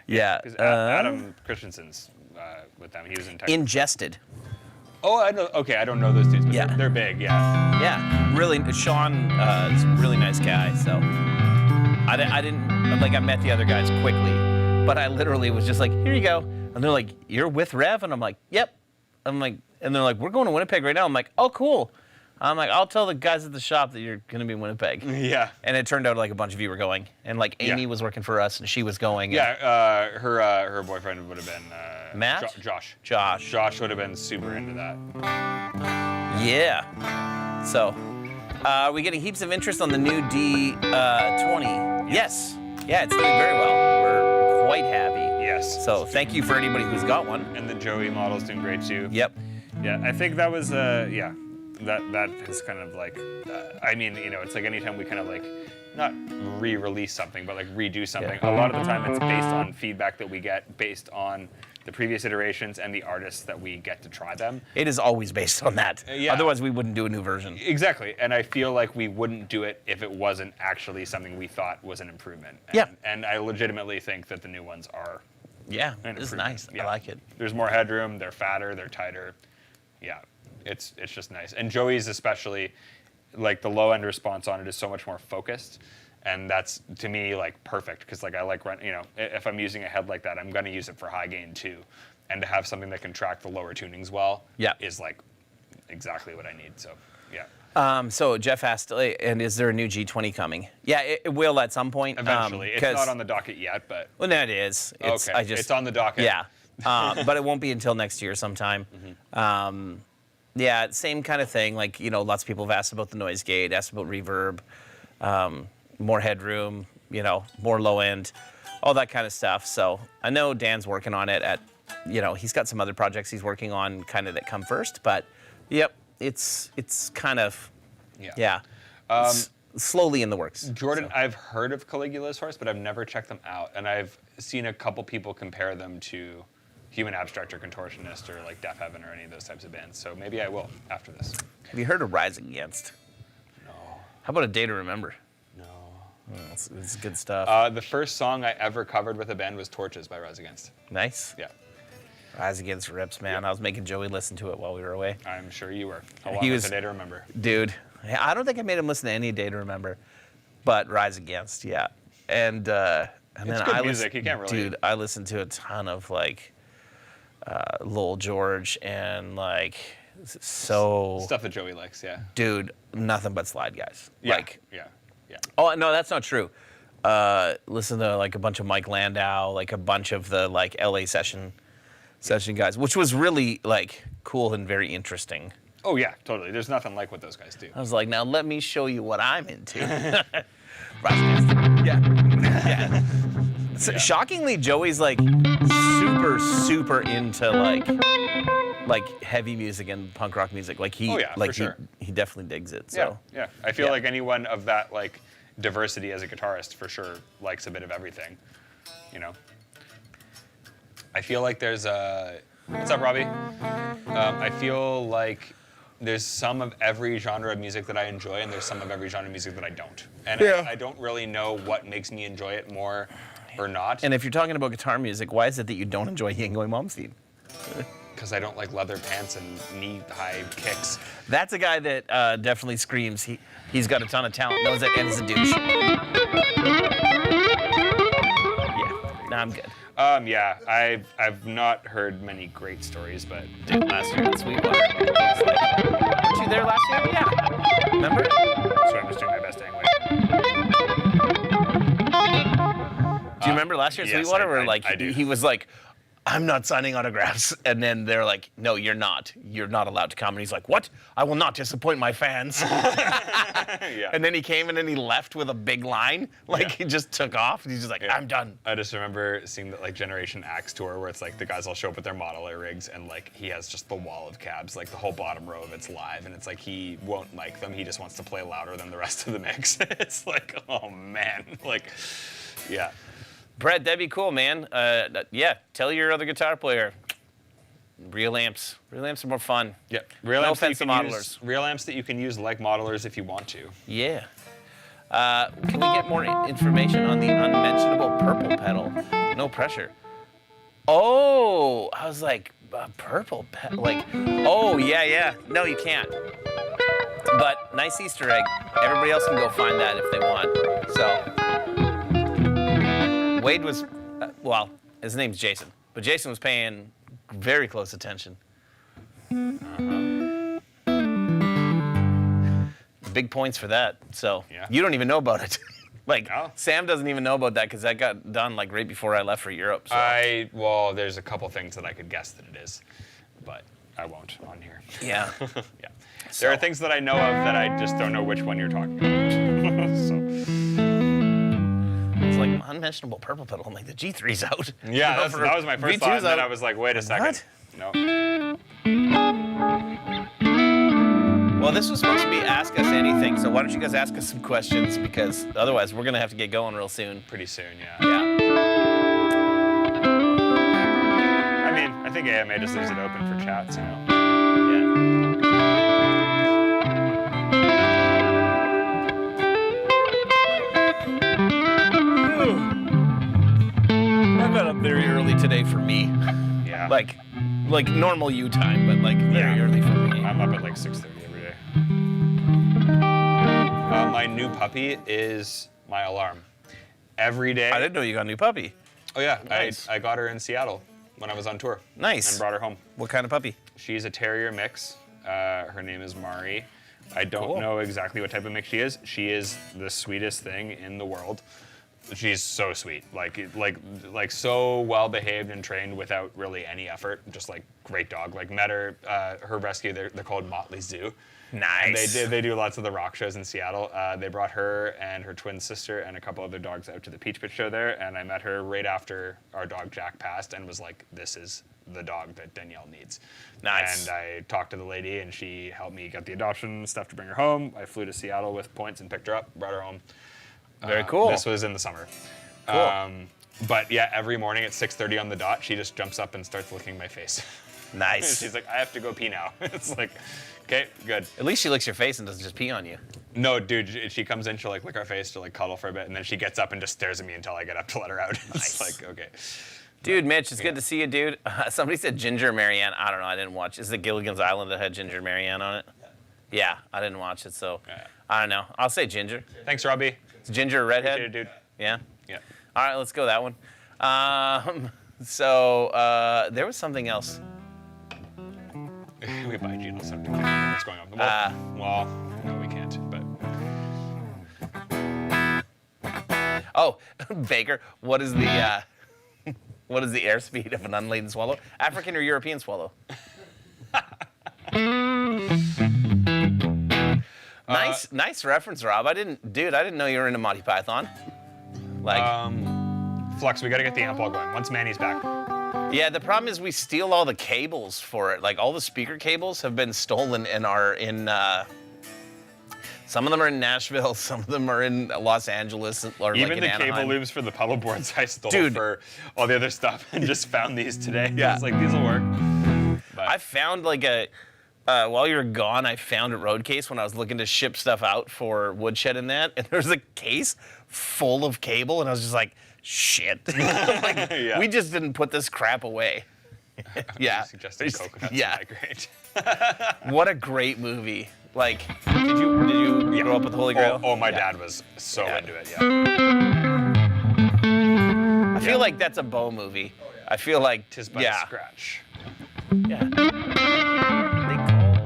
Yeah. Because Adam Christensen's with them. He was in Texas. Ingested. Oh, I know. Okay, I don't know those dudes, but Yeah. they're big. Yeah. Yeah. Really, Sean is a really nice guy, so. I didn't, like, I met the other guys quickly, but I literally was just like, here you go. And they're like, you're with Rev? And I'm like, yep. I'm like, and they're like, we're going to Winnipeg right now. I'm like, oh, cool. I'm like, I'll tell the guys at the shop that you're going to be in Winnipeg. Yeah. And it turned out like a bunch of you were going. And like Amy Yeah. was working for us, and she was going. Yeah, her boyfriend would have been Matt? Josh. Josh. Josh would have been super into that. Yeah. So, are we getting heaps of interest on the new D20? Yes. Yeah, it's doing very well. We're quite happy. Yes. So, thank you for anybody who's got one. And the Joey model's doing great too. Yep. Yeah, I think that was yeah. That is kind of like, I mean, you know, it's like anytime we kind of like, not re-release something, but like redo something. Yeah. A lot of the time it's based on feedback that we get based on the previous iterations and the artists that we get to try them. It is always based on that. Yeah. Otherwise, we wouldn't do a new version. Exactly, and I feel like we wouldn't do it if it wasn't actually something we thought was an improvement. And, Yeah. And I legitimately think that the new ones are Yeah, an this is improvement. nice. Yeah. I like it. There's more headroom, they're fatter, they're tighter. Yeah, it's just nice. And Joey's especially, like the low end response on it is so much more focused. And that's, to me, like perfect, because like I like run, you know, if I'm using a head like that, I'm gonna use it for high gain too. And to have something that can track the lower tunings well Yeah. is like exactly what I need, so yeah. So Jeff asked, and is there a new G20 coming? Yeah, it will at some point. Eventually. It's 'cause- not on the docket yet, but Well, no, it is. It's, okay. It's on the docket. Yeah, but it won't be until next year sometime. Yeah, same kind of thing. Like, you know, lots of people have asked about the noise gate, asked about reverb, more headroom, you know, more low end, all that kind of stuff. So I know Dan's working on it you know, he's got some other projects he's working on kind of that come first, but yep, it's kind of, yeah, slowly in the works. Jordan, so. I've heard of Caligula's Horse, but I've never checked them out. And I've seen a couple people compare them to Human Abstract or Contortionist or like Deaf Heaven or any of those types of bands. So maybe I will after this. Have you heard of Rise Against? No. How about A Day to Remember? No. It's good stuff. The first song I ever covered with a band was Torches by Rise Against. Nice. Yeah. Rise Against rips, man. I was making Joey listen to it while we were away. I'm sure you were. How long He was was- A Day to Remember? Dude, I don't think I made him listen to any Day to Remember, but Rise Against, yeah. And then It's good music. You can't really- Dude, I listened to a ton of like Lowell George and like so. Stuff that Joey likes, yeah. Dude, nothing but Slide Guys. Yeah, Like, yeah. oh no, that's not true. Listen to like a bunch of Mike Landau, like a bunch of the like LA session guys, which was really like cool and very interesting. Oh yeah, totally. There's nothing like what those guys do. I was like, now let me show you what I'm into. Yeah. So, shockingly, Joey's like super into like heavy music and punk rock music. Like he, Oh, yeah, for like sure. he definitely digs it. So Yeah. I feel Yeah. like anyone of that like diversity as a guitarist for sure likes a bit of everything. You know. I feel like there's a. What's up, Robbie? I feel like there's some of every genre of music that I enjoy, and there's some of every genre of music that I don't. And Yeah. I don't really know what makes me enjoy it more or not. And if you're talking about guitar music, why is it that you don't enjoy Yingling Malmsteen? Because I don't like leather pants and knee-high kicks. That's a guy that definitely screams. He's got a ton of talent. Knows it and is a douche. Yeah, no, I'm good. Yeah, I've not heard many great stories, but Dude, last year at Sweetwater. Weren't you there last year? Yeah. Remember? so I'm just doing my best anyway. Do you remember last year at yes, Sweetwater where like I do. he was like, I'm not signing autographs, and then they're like, no, you're not. You're not allowed to come. And he's like, what? I will not disappoint my fans. Yeah. And then he came and then he left with a big line. Like Yeah. he just took off. And he's just like, Yeah. I'm done. I just remember seeing the like Generation Axe tour where it's like the guys all show up with their Model A rigs and like he has just the wall of cabs, like the whole bottom row of it's live, and it's like he won't mic them. He just wants to play louder than the rest of the mix. It's like, oh man, like, yeah. Brett, that'd be cool, man. Yeah, tell your other guitar player. Real amps. Real amps are more fun. Yeah, real No amps that you offense to can modelers. use. Real amps that you can use like modelers if you want to. Yeah. Can we get more information on the unmentionable purple pedal? No pressure. Oh, I was like, purple pedal? Like, oh, yeah. No, you can't. But nice Easter egg. Everybody else can go find that if they want. So, Wade was, well, his name's Jason, but Jason was paying very close attention. Big points for that. So Yeah. you don't even know about it. Like No. Sam doesn't even know about that because that got done like right before I left for Europe. So. Well, there's a couple things that I could guess that it is, but I won't on here. Yeah. Yeah. There are things that I know of that I just don't know which one you're talking about. So, It's like unmentionable purple pedal. I'm like the G3's out. yeah, For that was my first thought. V2's And then out. I was like, wait a second. What? No. Well, this was supposed to be Ask Us Anything, so why don't you guys ask us some questions because otherwise we're gonna have to get going real soon. Pretty soon, yeah. Yeah. I mean, I think AMA just leaves it open for chats, you know. I got up very early today for me. Yeah. Like normal you time, but like very Yeah. early for me. I'm up at like 6:30 every day. My new puppy is my alarm. Every day. I didn't know you got a new puppy. Oh yeah, Nice. I got her in Seattle when I was on tour. Nice. And brought her home. What kind of puppy? She's a terrier mix. Her name is Mari. I don't Cool. know exactly what type of mix she is. She is the sweetest thing in the world. She's so sweet, like so well behaved and trained without really any effort. Just like great dog. Like met her, her rescue. They're called Motley Zoo. Nice. And they do lots of the rock shows in Seattle. They brought her and her twin sister and a couple other dogs out to the Peach Pit show there, and I met her right after our dog Jack passed, and was like, "This is the dog that Danielle needs." Nice. And I talked to the lady, and she helped me get the adoption stuff to bring her home. I flew to Seattle with points and picked her up, brought her home. Very cool. This was in the summer. Cool. But yeah, every morning at 6:30 on the dot, she just jumps up and starts licking my face. Nice. She's like, "I have to go pee now." It's like, okay, good. At least she licks your face and doesn't just pee on you. No, dude, she comes in, she'll like lick our face, she'll like cuddle for a bit, and then she gets up and just stares at me until I get up to let her out. It's Nice. like, okay. Dude, Mitch, it's good to see you, dude. Somebody said Ginger Marianne. I don't know. I didn't watch. Is it Gilligan's Island that had Ginger Marianne on it? Yeah, I didn't watch it, so I don't know. I'll say Ginger. Thanks, Robbie. Is Ginger a redhead? Appreciate it, dude. Yeah. Yeah. All right, let's go that one. There was something else. We buy Gino something. What's going on? Well, no, we can't. But Oh, Baker, what is the airspeed of an unladen swallow? African or European swallow? Nice reference, Rob. I didn't know you were into Monty Python. Like, Flux, we got to get the amp all going. Once Manny's back. yeah, the problem is we steal all the cables for it. Like, all the speaker cables have been stolen and are in. Some of them are in Nashville. Some of them are in Los Angeles or Even like in the Anaheim. cable loops for the pedal boards I stole Dude. for all the other stuff and just found these today. Yeah. I was like, these will work. But I found like while you were gone, I found a road case when I was looking to ship stuff out for Woodshed and that, and there was a case full of cable, and I was just like, shit. Like, Yeah. we just didn't put this crap away. Yeah. suggesting coconuts Yeah. would be great. What a great movie. Like, did you grow up with Holy Grail? My Yeah. dad was so Yeah. into it, I feel like that's a Bo movie. I feel like, Tis by yeah. a scratch. Yeah. They call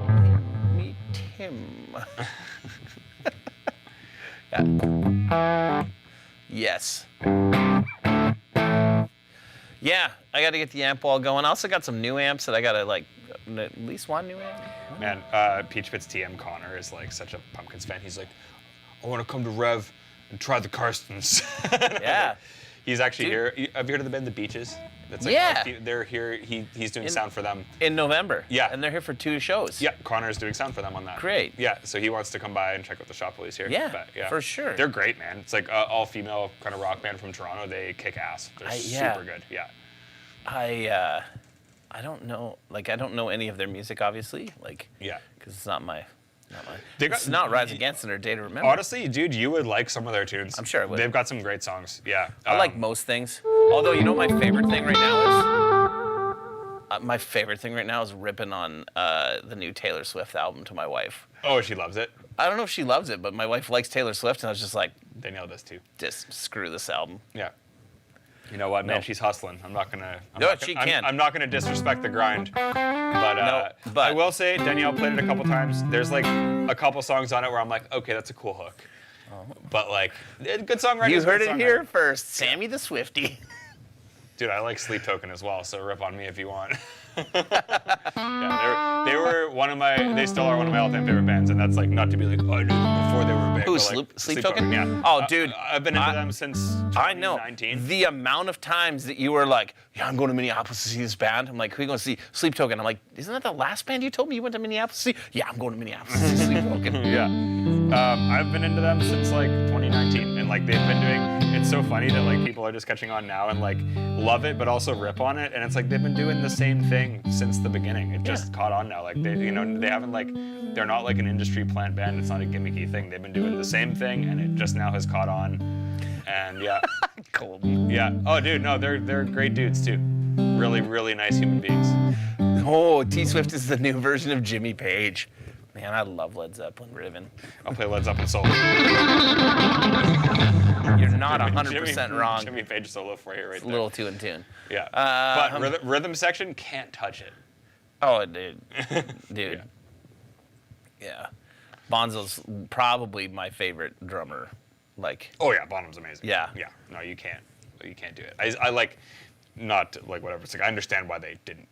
me Tim. Yeah. Yes. Yeah, I got to get the amp wall going. I also got some new amps that I got to like, at least one new amp. Man, Peach Pits TM Connor is like such a Pumpkins fan. He's like, I want to come to Rev and try the Karstens. Yeah. He's actually Dude. here. Have you heard of the band The Beaches? That's like Yeah. They're here. He's doing sound for them. In November. Yeah. And they're here for 2 shows. Yeah, Connor's doing sound for them on that. Great. Yeah, so he wants to come by and check out the shop while he's here. Yeah, But, for sure. They're great, man. It's like all-female kind of rock band from Toronto. They kick ass. They're yeah. super good. Yeah. I don't know, like I don't know any of their music, obviously, like, Yeah. because it's not my. They got- It's not Rise Against it or Day to Remember. Honestly, dude, you would like some of their tunes. I'm sure I would. They've got some great songs. Yeah. I like most things. Although, you know what my favorite thing right now is? My favorite thing right now is ripping on the new Taylor Swift album to my wife. Oh, she loves it. I don't know if she loves it, but my wife likes Taylor Swift, and I was just like, Danielle does too. just screw this album. Yeah. You know what, man? No. She's hustling. I'm not gonna disrespect the grind. But, but- I will say Danielle played it a couple times. There's like a couple songs on it where I'm like, okay, that's a cool hook. But like, good songwriting. You is good heard it here songwriting. first, Sammy the Swiftie. Dude, I like Sleep Token as well, so rip on me if you want. Yeah, they were one of my. They still are one of my all-time favorite bands, and that's like not to be like, oh, I knew them before they were big. Who, but, like, Sleep Token? Yeah. Oh, dude, I've been into them since 2019. I know. The amount of times that you were like, yeah, I'm going to Minneapolis to see this band. I'm like, who are you going to see? Sleep Token. I'm like, isn't that the last band you told me you went to Minneapolis to see? Yeah, I'm going to Minneapolis to see Sleep Token. Yeah. I've been into them since like 2019, and like they've been doing. It's so funny that like people are just catching on now and like love it, but also rip on it, and it's like they've been doing the same thing since the beginning. It just caught on now. Like they, they haven't like, they're not like an industry plant band. It's not a gimmicky thing. They've been doing the same thing, and it just now has caught on. And yeah. Cold. Yeah. Oh, dude, no, they're great dudes too. Really, really nice human beings. Oh, T Swift is the new version of Jimmy Page. Man, I love Led Zeppelin Riven. I'll play Led Zeppelin solo. You're not 100% wrong. Jimmy Page solo for you right It's a there. little too in tune. Yeah. But rhythm section can't touch it. Oh, dude. Dude. Yeah. Bonzo's probably my favorite drummer. Like, Oh yeah, Bonham's amazing. Yeah. Yeah. No, you can't do it. I like, not like whatever. It's like I understand why they didn't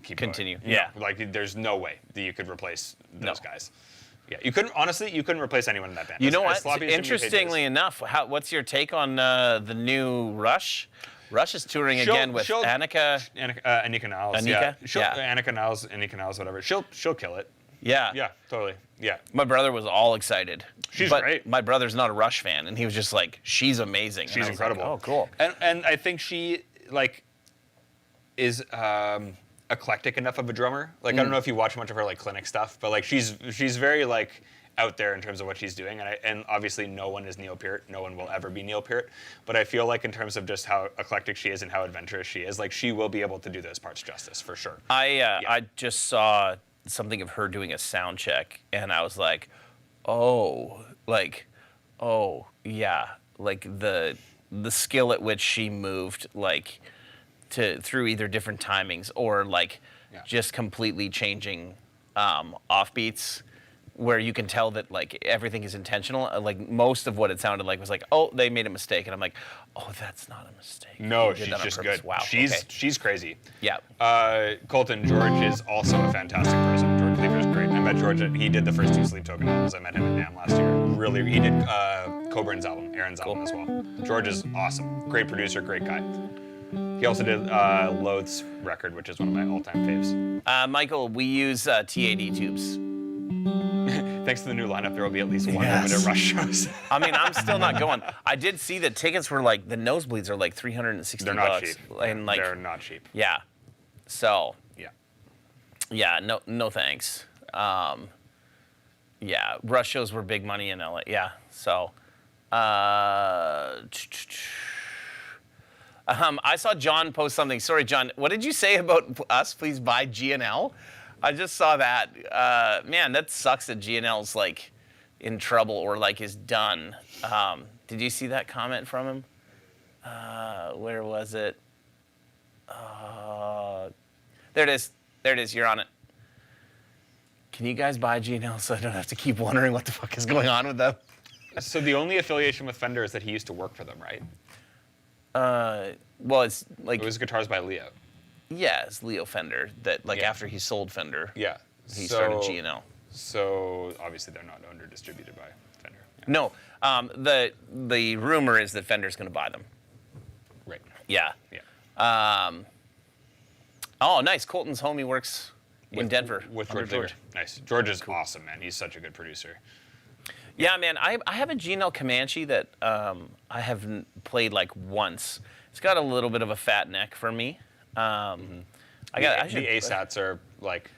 keep Continue. Going. Yeah. No, like there's no way that you could replace those No. guys. Yeah. You couldn't replace anyone in that band. you know As what? sloppy as Jimmy Page is. Interestingly enough, what's your take on the new Rush? Rush is touring again with Annika. Annika Niles. Yeah. Annika? Yeah. Annika Niles, whatever. She'll kill it. Yeah. Yeah, totally. Yeah. My brother was all excited. She's but great. My brother's not a Rush fan, and he was just like, "She's amazing." And She's I was like, incredible. oh, cool. And I think she like is eclectic enough of a drummer. Like I don't know if you watch much of her like clinic stuff, but like she's very like out there in terms of what she's doing, and obviously no one is Neil Peart, no one will ever be Neil Peart, but I feel like in terms of just how eclectic she is and how adventurous she is, like she will be able to do those parts justice for sure. I just saw something of her doing a sound check, and I was like, oh yeah, like the skill at which she moved, like through either different timings or like just completely changing offbeats, where you can tell that like everything is intentional. Like most of what it sounded like was like, oh, they made a mistake, and I'm like, oh, that's not a mistake. No, You did she's that on just purpose. good. Wow. She's okay. she's crazy. Yeah. Colton, George is also a fantastic person. George Lever is great. I met George. He did the first 2 Sleep Token albums. I met him at NAMM last year. Really, he did Coburn's album, Aaron's album as well. George is awesome. Great producer, great guy. He also did Loath's record, which is one of my all-time faves. Michael, we use TAD tubes. Thanks to the new lineup, there will be at least one Yes. limited Rush shows. I mean, I'm still not going. I did see that tickets were like, the nosebleeds are like $360. They're not cheap. And like, They're not cheap. yeah. So, Yeah. no thanks. Yeah, Rush shows were big money in LA. Yeah, so. I saw John post something. Sorry, John. What did you say about us? Please buy GNL. I just saw that. Man, that sucks that GNL's like in trouble or like is done. Did you see that comment from him? Where was it? There it is. There it is. You're on it. Can you guys buy GNL so I don't have to keep wondering what the fuck is going on with them? So the only affiliation with Fender is that he used to work for them, right? Well, it's like, It was Guitars by Leo. yeah, it's Leo Fender that like Yeah. after he sold Fender, Yeah. he started GNL. So obviously they're not owned or distributed by Fender. Yeah. No, the rumor is that Fender's going to buy them. Right. Yeah. Yeah. Oh, nice. Colton's homie works in Denver With under George Lever. Nice. George is awesome, man. He's such a good producer. Yeah, man. I have a GNL Comanche that I haven't played like once. It's got a little bit of a fat neck for me. I should. The ASATs are like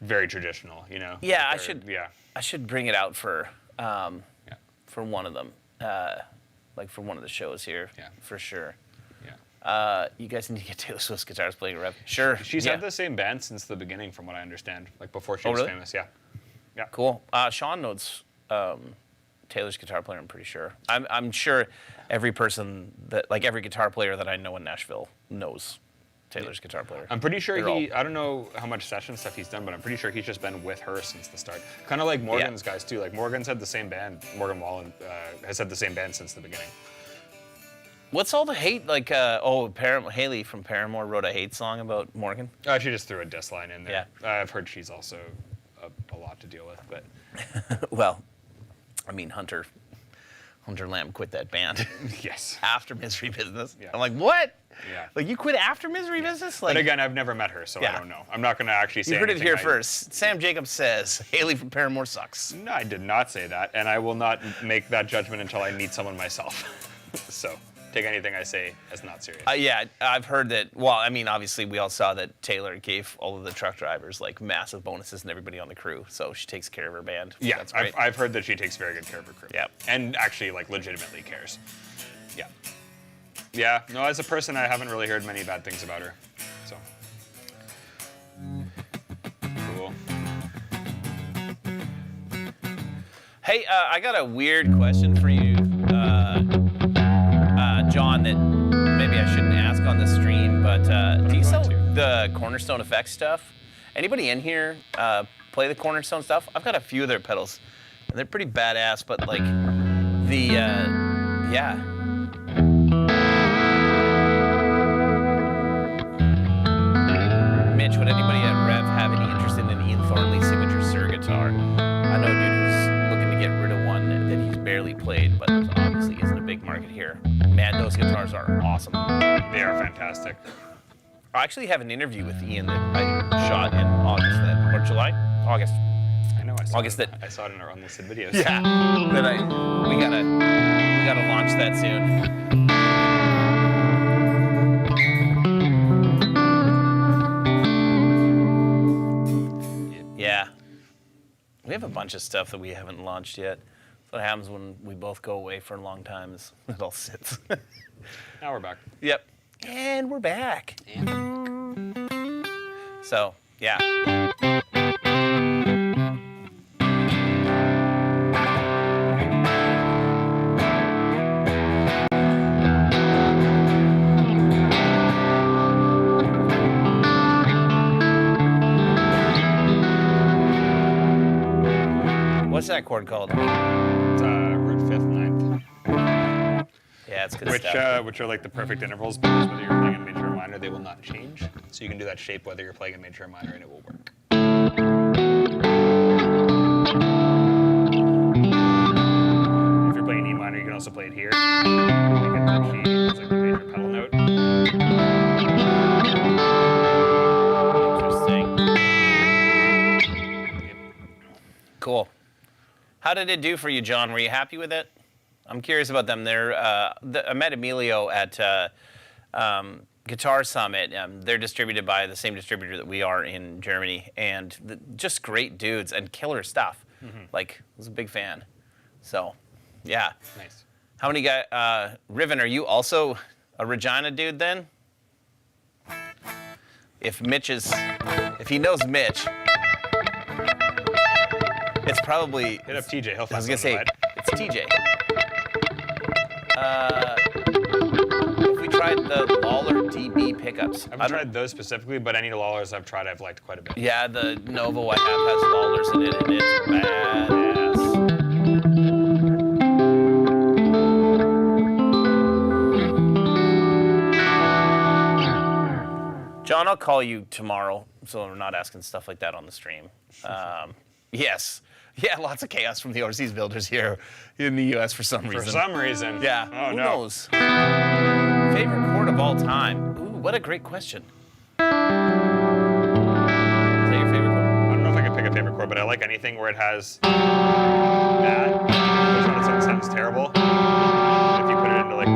very traditional, you know. Yeah, I They're- should. Yeah. I should bring it out for Yeah. for one of them, like for one of the shows here. Yeah. For sure. Yeah. You guys need to get Taylor Swift's guitars playing a rev. Sure. She's yeah. had the same band since the beginning, from what I understand. Like before she Oh, was really? famous. Yeah. Yeah. Cool. Sean knows Taylor's guitar player. I'm pretty sure. I'm sure every person that like every guitar player that I know in Nashville knows Taylor's guitar player. I'm pretty sure They're I don't know how much session stuff he's done, but I'm pretty sure he's just been with her since the start. Kind of like Morgan's guys too. Like Morgan's had the same band. Morgan Wallen has had the same band since the beginning. What's all the hate? Like, Haley from Paramore wrote a hate song about Morgan. She just threw a diss line in there. I've heard she's also a lot to deal with, but Well, I mean, Hunter Lamb quit that band yes. after Misery Business. Yeah. I'm like, what? Yeah. Like, you quit after Misery Business? Like, But again, I've never met her, so Yeah. I don't know. I'm not going to actually say you heard it anything here I- first. Sam Jacobs says Haley from Paramore sucks. No, I did not say that, and I will not make that judgment until I meet someone myself. So take anything I say as not serious. Yeah, I've heard that. Well, I mean, obviously, we all saw that Taylor gave all of the truck drivers like massive bonuses and everybody on the crew, so she takes care of her band. Yeah, That's great. I've heard that she takes very good care of her crew. Yeah. And actually, like, legitimately cares. Yeah. Yeah, no, as a person, I haven't really heard many bad things about her. So. Cool. Hey, I got a weird question for you, John, that maybe I shouldn't ask on the stream, but do you sell the Cornerstone Effects stuff? Anybody in here play the Cornerstone stuff? I've got a few of their pedals, and they're pretty badass, but like yeah. Mitch, would anybody at Rev have any interest in an Ian Thornley signature Sir guitar? I know a dude who's looking to get rid of one that he's barely played, but there obviously isn't a big market here. Man, those guitars are awesome. They are fantastic. I actually have an interview with Ian that I shot in August or July? August. I know, I saw August it. that- I saw it in our unlisted videos. Yeah. But we gotta launch that soon. Yeah. We have a bunch of stuff that we haven't launched yet. That's what happens when we both go away for a long time. Is it all sits. Now we're back. Yep. And we're back. So, yeah. What's that chord called? It's root fifth, ninth, Yeah, it's good stuff. which are like the perfect intervals because whether you're playing in major or minor, they will not change. So you can do that shape whether you're playing in major or minor, and it will work. If you're playing E minor, you can also play it here. Like in that key, it's like the major pedal note. Interesting. Cool. How did it do for you, John? Were you happy with it? I'm curious about them. I met Emilio at Guitar Summit. They're distributed by the same distributor that we are in Germany, and just great dudes and killer stuff. Like, I was a big fan. So, yeah. Nice. How many guys? Riven, are you also a Regina dude then? If he knows Mitch, it's probably. Hit up TJ. He'll I find was gonna say something to it's TJ. If we tried the Lawler DB pickups, I haven't tried those specifically, but any Lawlers I've tried, I've liked quite a bit. Yeah, the Novo I have has Lawlers in it, and it's badass. John, I'll call you tomorrow, so we're not asking stuff like that on the stream. Yes. Yeah, lots of chaos from the overseas builders here in the U.S. for some reason. For some reason. Yeah. Oh, Who no. knows? Favorite chord of all time? Ooh, what a great question. Is that your favorite chord? I don't know if I could pick a favorite chord, but I like anything where it has that, which on its own sounds terrible. But if you put it into like,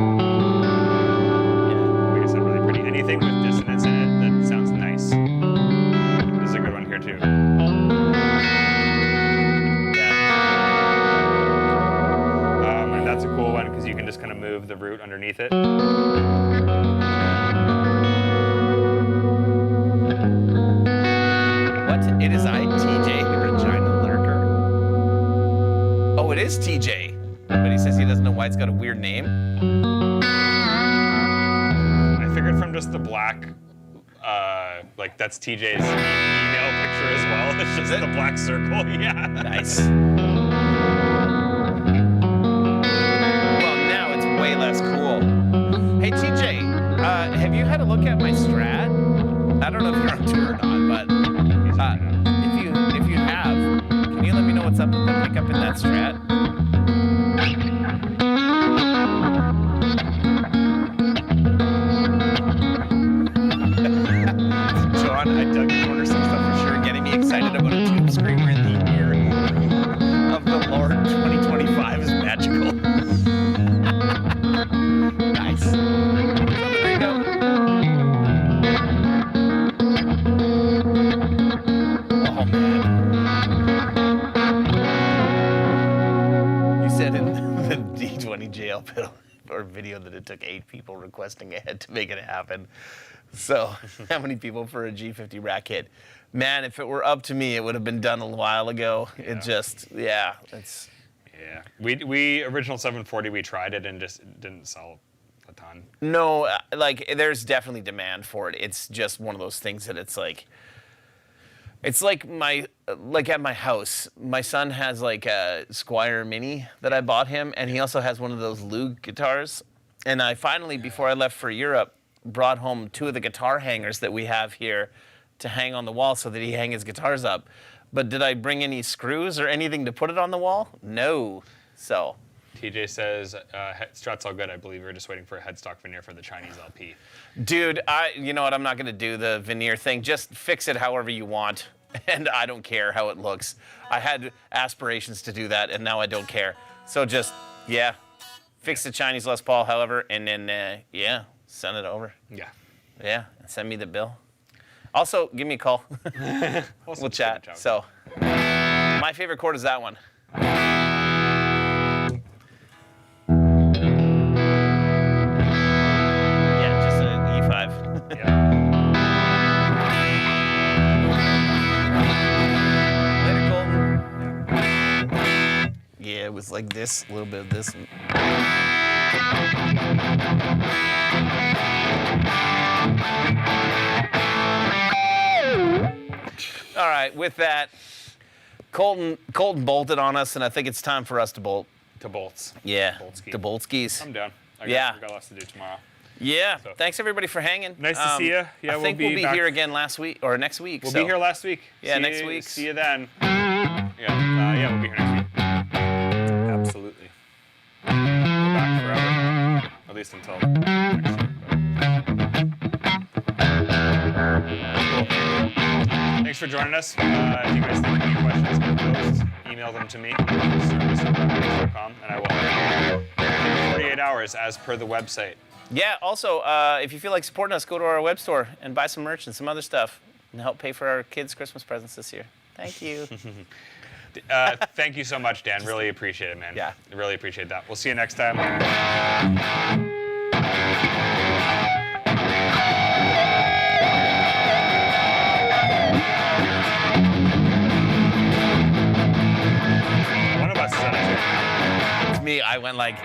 make it sound really pretty. Anything with dissonance in it that sounds nice. This is a good one here too. And that's a cool one because you can just kind of move the root underneath it. What? It is TJ Regina Lurker. Oh, it is TJ. But he says he doesn't know why it's got a weird name. I figured from just the black, like that's TJ's email picture as well. It's just the black circle. Yeah. Nice. Well, now it's way less cool. Hey, TJ, have you had a look at my Strat? I don't know if you're on tour or not, but if you have, can you let me know what's up with the pickup in that Strat? John, I dug the corner some stuff for sure, getting me excited about a tube screamer in the ear of the Lord 2025 is magical. Nice. There you go. Oh man. You said in the D20 jail pedal or video that it took 8 people requesting a head to make it happen. So, how many people for a G50 rack kit? Man, if it were up to me, it would have been done a while ago. Yeah. It just, yeah, it's. Yeah. We original 740, we tried it and just didn't sell a ton. No, like, there's definitely demand for it. It's just one of those things that it's like at my house, my son has like a Squier Mini that I bought him, and he also has one of those Loog guitars. And I finally, before I left for Europe, brought home 2 of the guitar hangers that we have here to hang on the wall so that he hang his guitars up. But did I bring any screws or anything to put it on the wall? No. So. TJ says, Strat's all good. I believe we're just waiting for a headstock veneer for the Chinese LP. Dude, you know what? I'm not going to do the veneer thing. Just fix it however you want, and I don't care how it looks. I had aspirations to do that, and now I don't care. So just, yeah, fix the Chinese Les Paul, however, and then, yeah, send it over. Yeah. Yeah, and send me the bill. Also, give me a call. We'll chat. So, my My favorite chord is that one. Yeah, just an E5. Yeah. Later, Colton. Yeah, it was like this, a little bit of this. All right, with that, Colton bolted on us, and I think it's time for us to bolt. To bolts. Yeah, Boltski. to Boltskis. I'm down. I Yeah. got lots to do tomorrow. Yeah, So- thanks everybody for hanging. Nice to see ya. Yeah, I we'll think be we'll be back- here again next week. We'll be here last week. Yeah, See next you- week. See you then. Yeah, we'll be here next week. Absolutely. We're back forever. At least until next year. Thanks for joining us. If you guys think of any questions about those, email them to me, service@rocks.com, and I will have them in 48 hours as per the website. Yeah, also, if you feel like supporting us, go to our web store and buy some merch and some other stuff and help pay for our kids' Christmas presents this year. Thank you. Thank you so much, Dan. Really appreciate it, man. Yeah. Really appreciate that. We'll see you next time. One of us said it. It's me. I went like.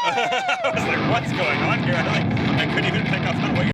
I was like, what's going on here? I couldn't even pick up on what you